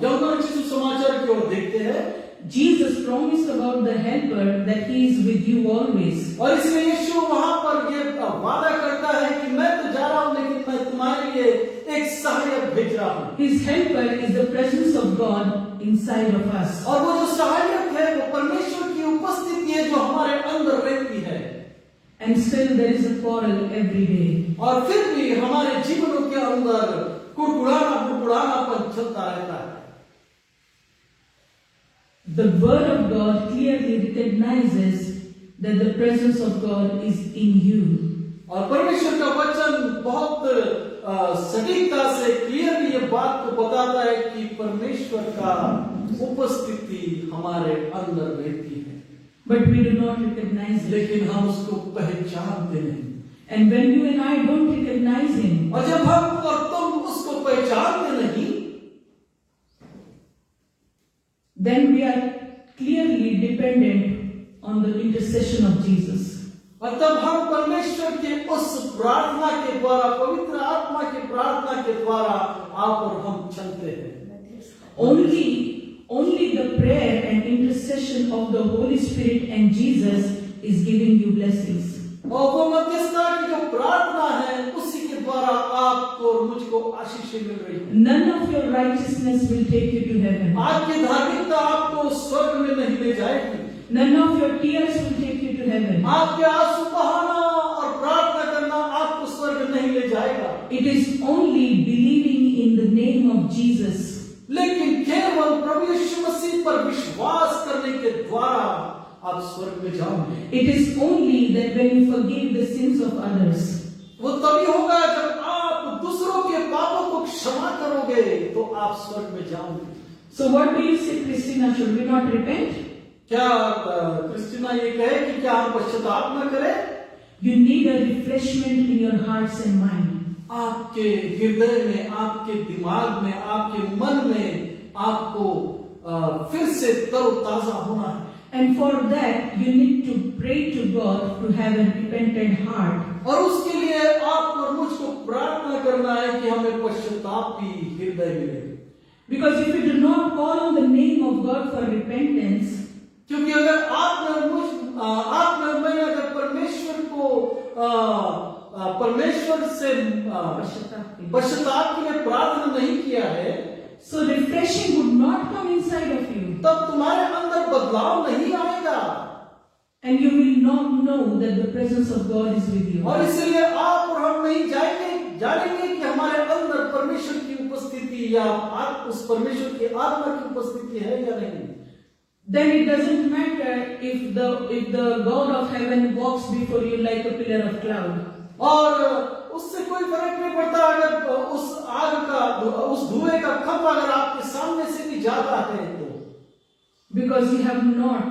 यूहन्ना रचित सुसमाचार की ओर देखते हैं, Jesus promised about the helper that He is with you always. और इसलिए यीशु वहां पर ये वादा करता है कि मैं तो जा रहा हूं लेकिन मैं तुम्हारे लिए एक सहायक भेज रहा हूं। His helper is the presence of God inside of us. और वो जो सहायक है वो and still there is a quarrel every day. और फिर भी हमारे जीवनों के अंदर कुड़कुड़ानापन चलता रहता है। The word of God clearly recognizes that the presence of God is in you. और परमेश्वर का वचन बहुत सटीकता से क्लियरली ये बात को बताता है कि परमेश्वर का उपस्थिति हमारे अंदर रहती है, But we do not recognize it. लेकिन हम उसको पहचानते नहीं। And when you and I don't recognize Him, और जब हम और तुम उसको पहचानते नहीं, then we are clearly dependent on the intercession of Jesus. और तब हम परमेश्वर के उस प्रार्थना के द्वारा, पवित्र आत्मा के प्रार्थना के द्वारा आप और हम चलते हैं। Only the prayer and intercession of the Holy Spirit and Jesus is giving you blessings. और वो मध्यस्थता की जो प्रार्थना है उसी के द्वारा आपको और मुझको आशीषें मिल रही है। None of your righteousness will take you to heaven. आपकी धार्मिकता आपको स्वर्ग में नहीं ले जाएगी। None of your tears will take you to heaven. आपके आंसू बहाना और प्रार्थना करना आपको स्वर्ग नहीं ले जाएगा। It is only believing in the name of Jesus. लेकिन केवल प्रभु यीशु मसीह पर विश्वास करने के द्वारा आप स्वर्ग में जाओगे। It is only that when you forgive the sins of others, वो तभी होगा जब आप दूसरों के पापों को क्षमा करोगे तो आप स्वर्ग में जाओगे। so what do you say, Christina? Should we not repent? क्या क्रिस्टीना ये कहे कि क्या हम पश्चाताप न करें? You need a refreshment in your hearts and mind. आपके हृदय में, आपके दिमाग में, आपके मन में आपको फिर से तरोताजा होना है। And for that, you need to pray to God to have a repentant heart. और उसके लिए आप और मुझको प्रार्थना करना है कि हमें पश्चातापी हृदय मिले। Because if you do not call on the name of God for repentance, क्योंकि अगर मैंने अगर परमेश्वर से पश्चाताप के लिए प्रार्थना नहीं किया है, so refreshing would not come inside of you, तब तुम्हारे अंदर बदलाव नहीं आएगा and you will not know that the presence of God is with you. और इसलिए आप और हम नहीं जानेंगे कि हमारे अंदर परमेश्वर की उपस्थिति या उस परमेश्वर की आत्मा की उपस्थिति है या नहीं। Then it doesn't matter if the God of heaven walks before you like a pillar of cloud. और उससे कोई फर्क नहीं पड़ता अगर उस धुएं का खंभा अगर आपके सामने से भी जाता है तो, because you have not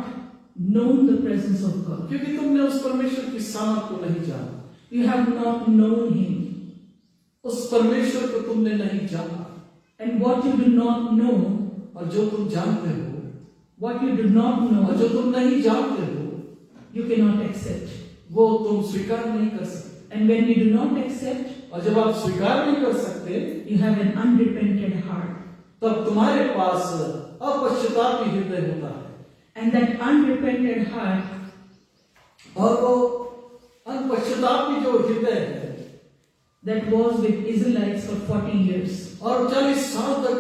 known the presence of God. क्योंकि तुमने उस परमेश्वर की सामर्थ को नहीं जाना, You have not known Him. उस परमेश्वर को तुमने नहीं जाना। And what you do not know, और जो तुम जानते हो, what you do not और know, जो तुम नहीं जानते हो, you cannot accept. वो तुम स्वीकार नहीं कर सकते। And when you do not accept, और जब आप स्वीकार नहीं कर सकते, you have an unrepented heart. तब तुम्हारे पास अपश्चातापी हृदय होता है। And that unrepented heart, और वो अनपश्चातापी जो हृदय है, that was with Israelites for 40 years. और 40 साल तक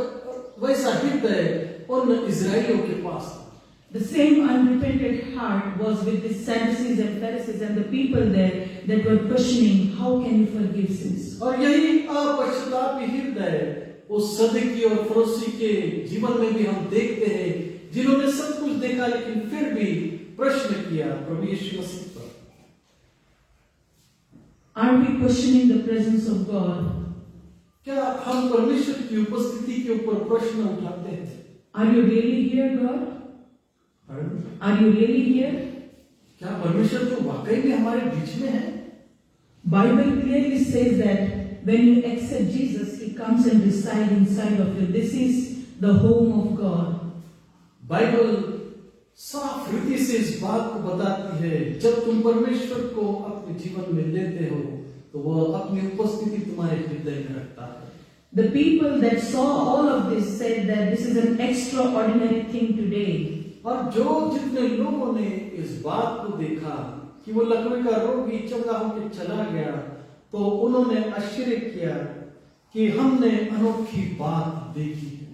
वैसा हृदय उन इजराइलियों के पास था। The same unrepented heart was with the Sadducees and Pharisees and the people there that were questioning, how can you forgive sins? और यही अपश्चातापी हृदय उस सदुकी और फरीसी के जीवन में भी हम देखते हैं, जिन्होंने सब कुछ देखा लेकिन फिर भी प्रश्न किया प्रभु यीशु मसीह पर। Are we questioning the presence of God? क्या हम परमेश्वर की उपस्थिति के ऊपर प्रश्न उठाते हैं? Are you really here, God? Are you really here? क्या परमेश्वर तो वाकई में हमारे बीच में है? Bible clearly says that when you accept Jesus, He comes and resides inside of you. This is the home of God. Bible साफ रीति से इस बात को बताती है, जब तुम परमेश्वर को अपने जीवन में लेते हो तो वह अपनी उपस्थिति तुम्हारे हृदय में रखता है। The people that saw all of this said that this is an extraordinary thing today. और जितने लोगों ने इस बात को देखा कि वो लकवे का रोगी चंगा होकर चला गया, तो उन्होंने आश्चर्य किया कि हमने अनोखी बात देखी है।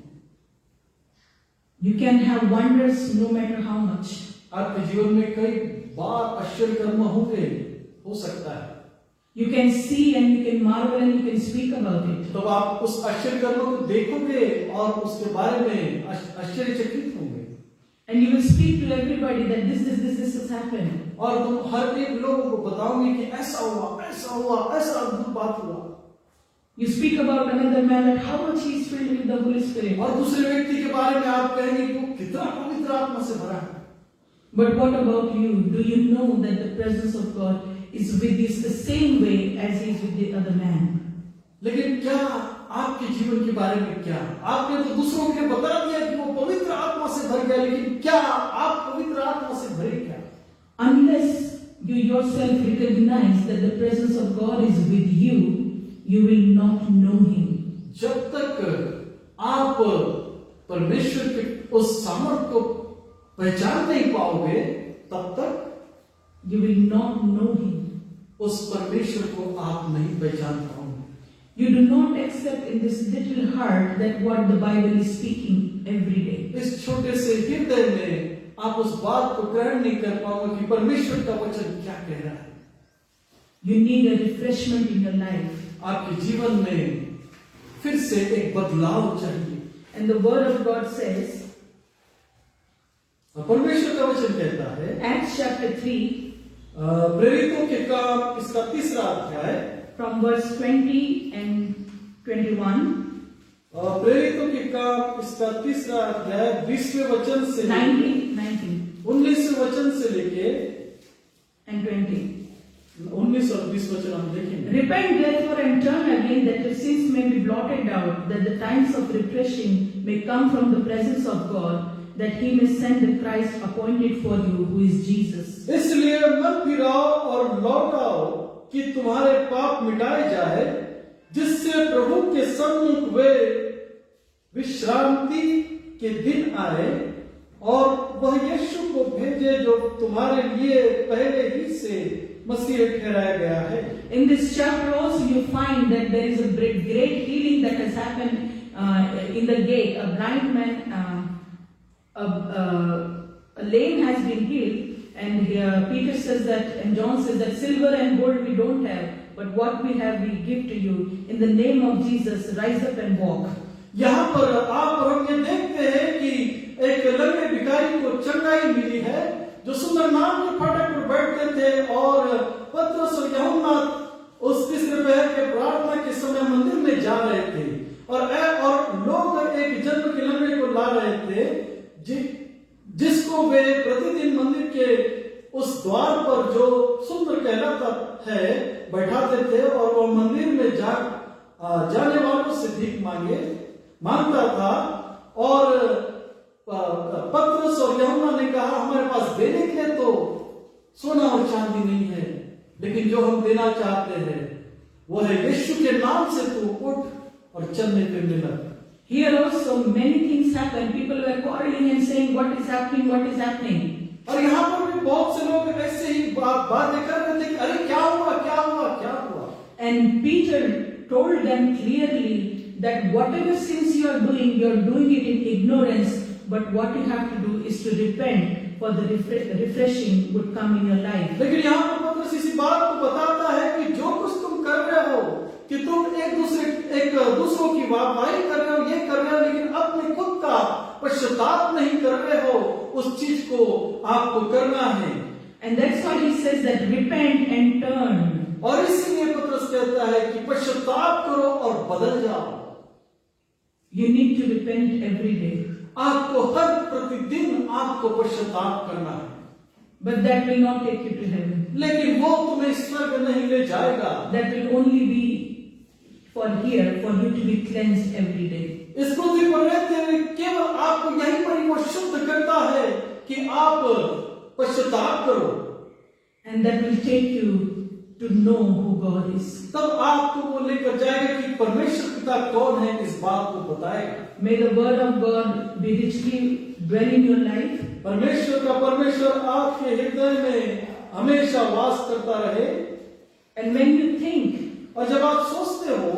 You can have wonders no matter how much. आपके जीवन में कई बार आश्चर्य कर्म होंगे, हो सकता है। You can see and you can marvel and you can speak about it. तो आप उस आश्चर्य कर्मों को देखोगे और उसके बारे में आश्चर्यचकित होंगे। And you will speak to everybody that this has happened. और तुम हर एक लोगों को बताओगे कि ऐसा हुआ, ऐसा हुआ, ऐसा अद्भुत बात हुआ। You speak about another man that how much he is filled with the Holy Spirit. और दूसरे व्यक्ति के बारे में आप कहेंगे कि वो कितना पवित्र आत्मा से भरा है। But what about you? Do you know that the presence of God is with you the same way as he is with the other man? लेकिन क्या आपके जीवन के बारे में क्या? आपने तो दूसरों के लिए बता दिया कि वो पवित्र आत्मा से भर गया, लेकिन क्या आप पवित्र आत्मा से भरे क्या? Unless you yourself recognize that the presence of God is with you, you will not know him. जब तक आप परमेश्वर के उस सामर्थ्य को पहचान नहीं पाओगे, तब तक You will not know him. उस परमेश्वर को आप नहीं पहचान पाओगे। You do not accept in this little heart that what the Bible is speaking every day. इस छोटे से हृदय में आप उस बात को ग्रहण नहीं कर पाओगे कि परमेश्वर का वचन क्या कह रहा है। You need a refreshment in your life. आपके जीवन में फिर से एक बदलाव चाहिए। And the word of God says, परमेश्वर का वचन कहता है, Acts chapter 3, प्रेरितों के काम इसका 3रा अध्याय from verse 20 and 21, प्रेरितों के काम इसका 3रा अध्याय 20वें वचन से 19 वचन से लेके and 20. 19 और 20 वचन हम देखेंगे। Repent therefore and turn again, that your sins may be blotted out, that the times of refreshing may come from the presence of God, that he may send the Christ appointed for you, who is Jesus. इसलिए मन फिराओ और लौट आओ कि तुम्हारे पाप मिटाए जाए, जिससे प्रभु के सम्मुख वे विश्रांति के दिन आए, और वह यीशु को भेजे जो तुम्हारे लिए पहले ही से मसीह ठहराया गया है। In this chapter also you find that there is a great healing that has happened in the gate. A blind man, a lame has been healed, and Peter says that, and John says that silver and gold we don't have, but what we have we give to you. In the name of Jesus, rise up and walk. यहाँ पर आप और हम ये देखते हैं कि एक लंगड़े भिखारी को चंगाई मिली है, जो सुंदर नाम के फाटक पर बैठते थे, और पतरस और यूहन्ना उस तीसरे पहर के प्रार्थना के समय मंदिर में जा रहे थे, और लोग एक जन्म के लंगड़े को ला रहे थे, जिसको वे प्रतिदिन मंदिर के उस द्वार पर जो सुंदर कहलाता है बैठाते थे, और वह मंदिर में जाने वालों से भीख मांगता था। और पतरस और यूहन्ना ने कहा, हमारे पास देने के लिए तो सोना और चांदी नहीं है, लेकिन जो हम देना चाहते हैं वो है यीशु के नाम से तू उठ और चलने फिरने लग। Here also many things happen. People were quarreling and saying, what is happening, what is happening. और यहाँ पर भी बहुत से लोग ऐसे ही बातें कर रहे थे कि अरे क्या हुआ, क्या हुआ, क्या हुआ। And Peter told them clearly that whatever sins you are doing it in ignorance, but what you have to do is to repent, for the refreshing would come in your life. लेकिन यहाँ पर पतरस इसी बात को बताता है कि जो कुछ तुम कर रहे हो, कि तुम एक दूसरों की वाहवाही कर रहे हो, ये कर रहे हो, लेकिन अपने खुद का पश्चाताप नहीं कर रहे हो, उस चीज को आपको करना है। And that's why he says that repent and turn. और इसीलिए पतरस कहता है कि पश्चाताप करो और बदल जाओ। You need to repent every day. आपको हर प्रतिदिन आपको पश्चाताप करना है। But that will not take you to heaven. लेकिन वो तुम्हें स्वर्ग नहीं ले जाएगा। That will only be for here, for you to be cleansed every day. इस पृथ्वी पर रहते हुए केवल आपको यहीं पर वो शुद्ध करता है कि आप पश्चाताप करो। And that will take you to know who God is. तब आपको वो लेकर जाएगा कि परमेश्वर पिता कौन है, इस बात को बताएगा। May the word of God be richly dwell in your life. परमेश्वर आपके हृदय में हमेशा वास करता रहे। And when you think और जब आप सोचते हो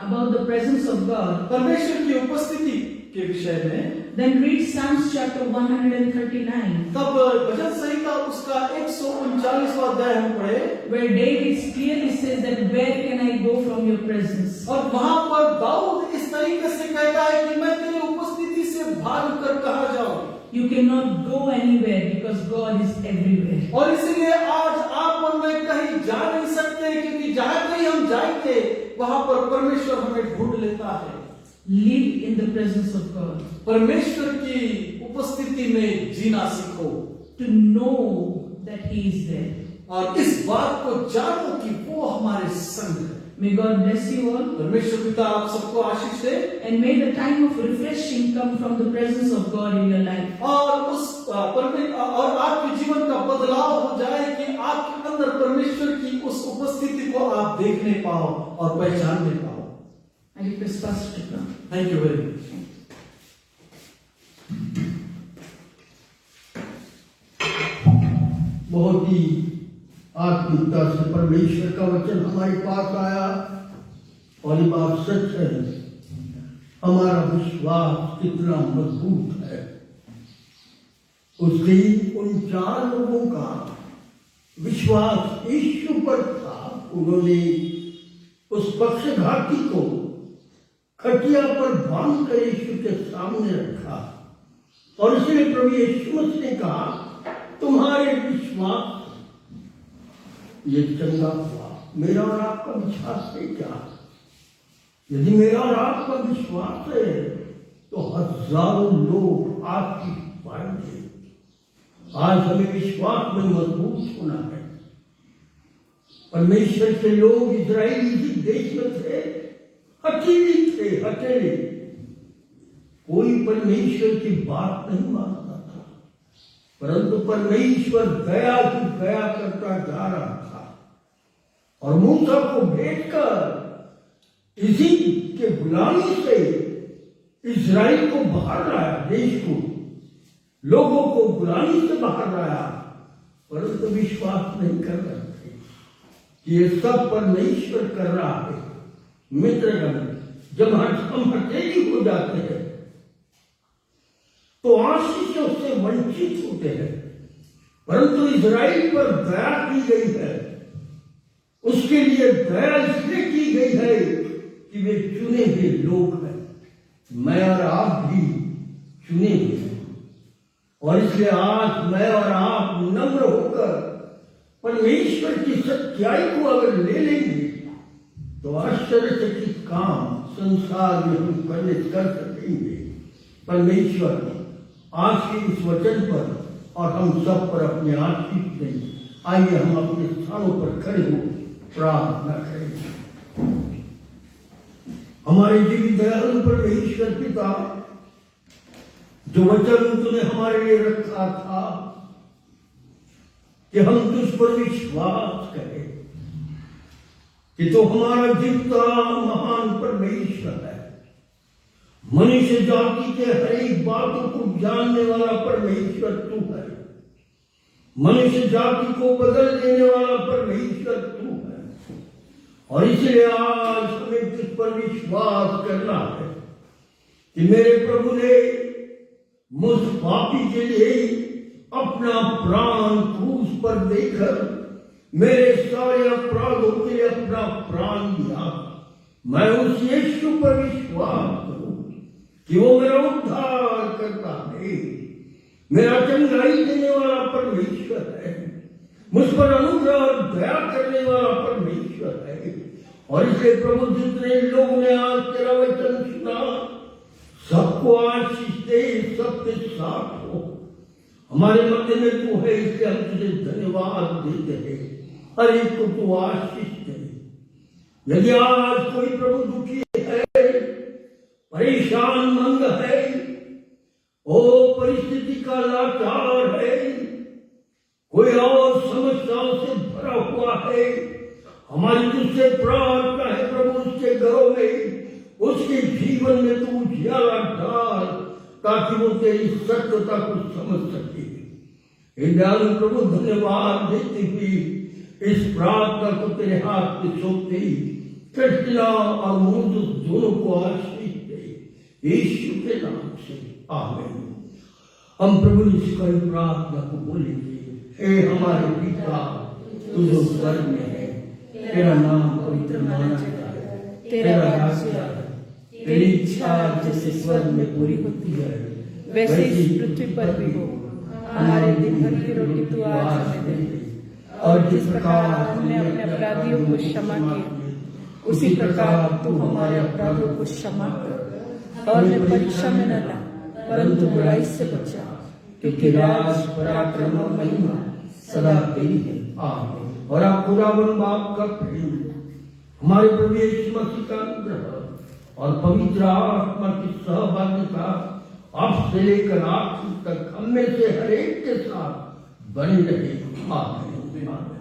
about the presence of God, परमेश्वर की उपस्थिति के विषय में, then read Psalms chapter 139. तब भजन संहिता उसका उसका 139वां अध्याय हम पढ़े, where David clearly says that where can I go from your presence? और वहां पर दाऊद इस तरीके से कहता है कि मैं तेरी उपस्थिति से भागकर कहां जाऊं। You cannot go anywhere because God is everywhere. और इसलिए आज आप और मैं कहीं जा नहीं सकते, क्योंकि जहां कहीं हम जाएंगे वहां पर परमेश्वर हमें ढूंढ लेता है। Live in the presence of God. परमेश्वर की उपस्थिति में जीना सीखो, To know that He is there. और इस बात को जानो कि वो हमारे संग है। May God bless you all. परमेश्वर पिता आप सबको आशीष दे, And may the time of refreshing come from the presence of God in your life. और आपके जीवन का बदलाव हो जाए कि आपके अंदर परमेश्वर की उस उपस्थिति को आप देखने पाओ और पहचानने पाओ। I request Pastor to come. Thank you very much. बहुत ही आत्मिकता से परमेश्वर का वचन हमारे पास आया, और ये बात सच है, हमारा विश्वास कितना मजबूत है। उसके उन 4 लोगों का विश्वास यीशु पर था। उन्होंने उस पक्षघाती को खटिया पर बांध कर यीशु के सामने रखा, और इसलिए प्रभु यीशु मसीह ने कहा, तुम्हारे विश्वास ये चंगा हुआ। मेरा और आपका विश्वास है क्या? यदि मेरा और आपका विश्वास है तो हजारों लोग आपकी पाएंगे। आज हमें विश्वास में मजबूत होना है। परमेश्वर के लोग इजराइल इसी देश में थे, अकेले कोई परमेश्वर की बात नहीं मानता था, परंतु परमेश्वर दया की दया करता जा रहा था, और मूसा को भेजकर इसी के गुलामी से इजराइल को बाहर लाया, देश को, लोगों को गुलामी से बाहर लाया, परंतु विश्वास नहीं कर रहे थे कि ये सब परमेश्वर कर रहा है। मित्रगण, जब हम अकेले हो जाते हैं तो आशीषों से वंचित होते हैं, परंतु इजराइल पर दया की गई है। उसके लिए दया इसलिए की गई है कि वे चुने हुए लोग हैं। मैं और आप भी चुने हुए हैं, और इसलिए आज मैं और आप नम्र होकर परमेश्वर की सच्चाई को अगर ले लेंगे तो आश्चर्यचकित काम संसार में हम कर सकेंगे। परमेश्वर आज के इस वचन पर और हम सब पर अपने आशीष दें। आइए हम अपने स्थानों पर खड़े हो प्रार्थना करें। हमारे जीवित दयालु परमेश्वर पिता, जो वचन तूने हमारे लिए रखा था कि हम तुझ पर विश्वास करें कि तो हमारा जीवता महान परमेश्वर है, मनुष्य जाति के हर एक बातों को जानने वाला परमेश्वर तू है, मनुष्य जाति को बदल देने वाला परमेश्वर तू है। और इसलिए आज हमें तुझ पर विश्वास करना है कि मेरे प्रभु ने मुझ पापी के लिए अपना प्राण क्रूस पर देकर मेरे सारे अपराधों के लिए अपना प्राण दिया। मैं उस यीशु पर विश्वास करूं कि वो मेरा उद्धार करता है, मेरा चंगाई देने वाला परमेश्वर है, मुझ पर अनुग्रह और दया करने वाला परमेश्वर है। और इसलिए प्रभु, जितने लोगों ने आज तेरा वचन सुना, सबको आशीष दे, सबके साथ हो। हमारे मध्य में तू है, इसलिए हम तुझे धन्यवाद देते हैं। हर एक को तू आशीष दे। यदि आज कोई प्रभु दुखी है, परेशान मंद है, ओ परिस्थिति का लाचार है, कोई और समस्याओं से भरा हुआ है, हमारी तुझसे प्रार्थना है प्रभु, उसके घरों में, उसके जीवन में तू उजियारा डाल, ताकि वो तेरी सत्यता को समझ सके। हे दयालु प्रभु, धन्यवाद देती हुई इस प्रार्थना को तेरे हाथ में सौंपते, कृष्णा और मूर्त दोनों को आशीष दे, यीशु के नाम से आमीन। हम प्रभु यीशु की प्रार्थना को बोलेंगे। हे हमारे पिता तू जो स्वर्ग में है, तेरा नाम पवित्र माना जाए, तेरा राज्य आए, तेरी इच्छा जैसे स्वर्ग में पूरी होती है वैसे इस पृथ्वी पर भी हो। हमारे दिन भर की रोटी तू आज हमें दे, और जिस प्रकार हमने अपने अपराधियों को क्षमा किया उसी प्रकार तू हमारे अपराधों को क्षमा कर, और हमें परीक्षा में न ला परंतु बुराई से बचा, क्योंकि राज पराक्रम और महिमा सदा तेरी है। आमीन। और आप खुदावन बाप का प्रेम, हमारे प्रभु यीशु मसीह का अनुग्रह और पवित्र आत्मा की सहभागिता अब से लेकर आखिर तक हम में से हर एक के साथ बनी रहे। आमीन।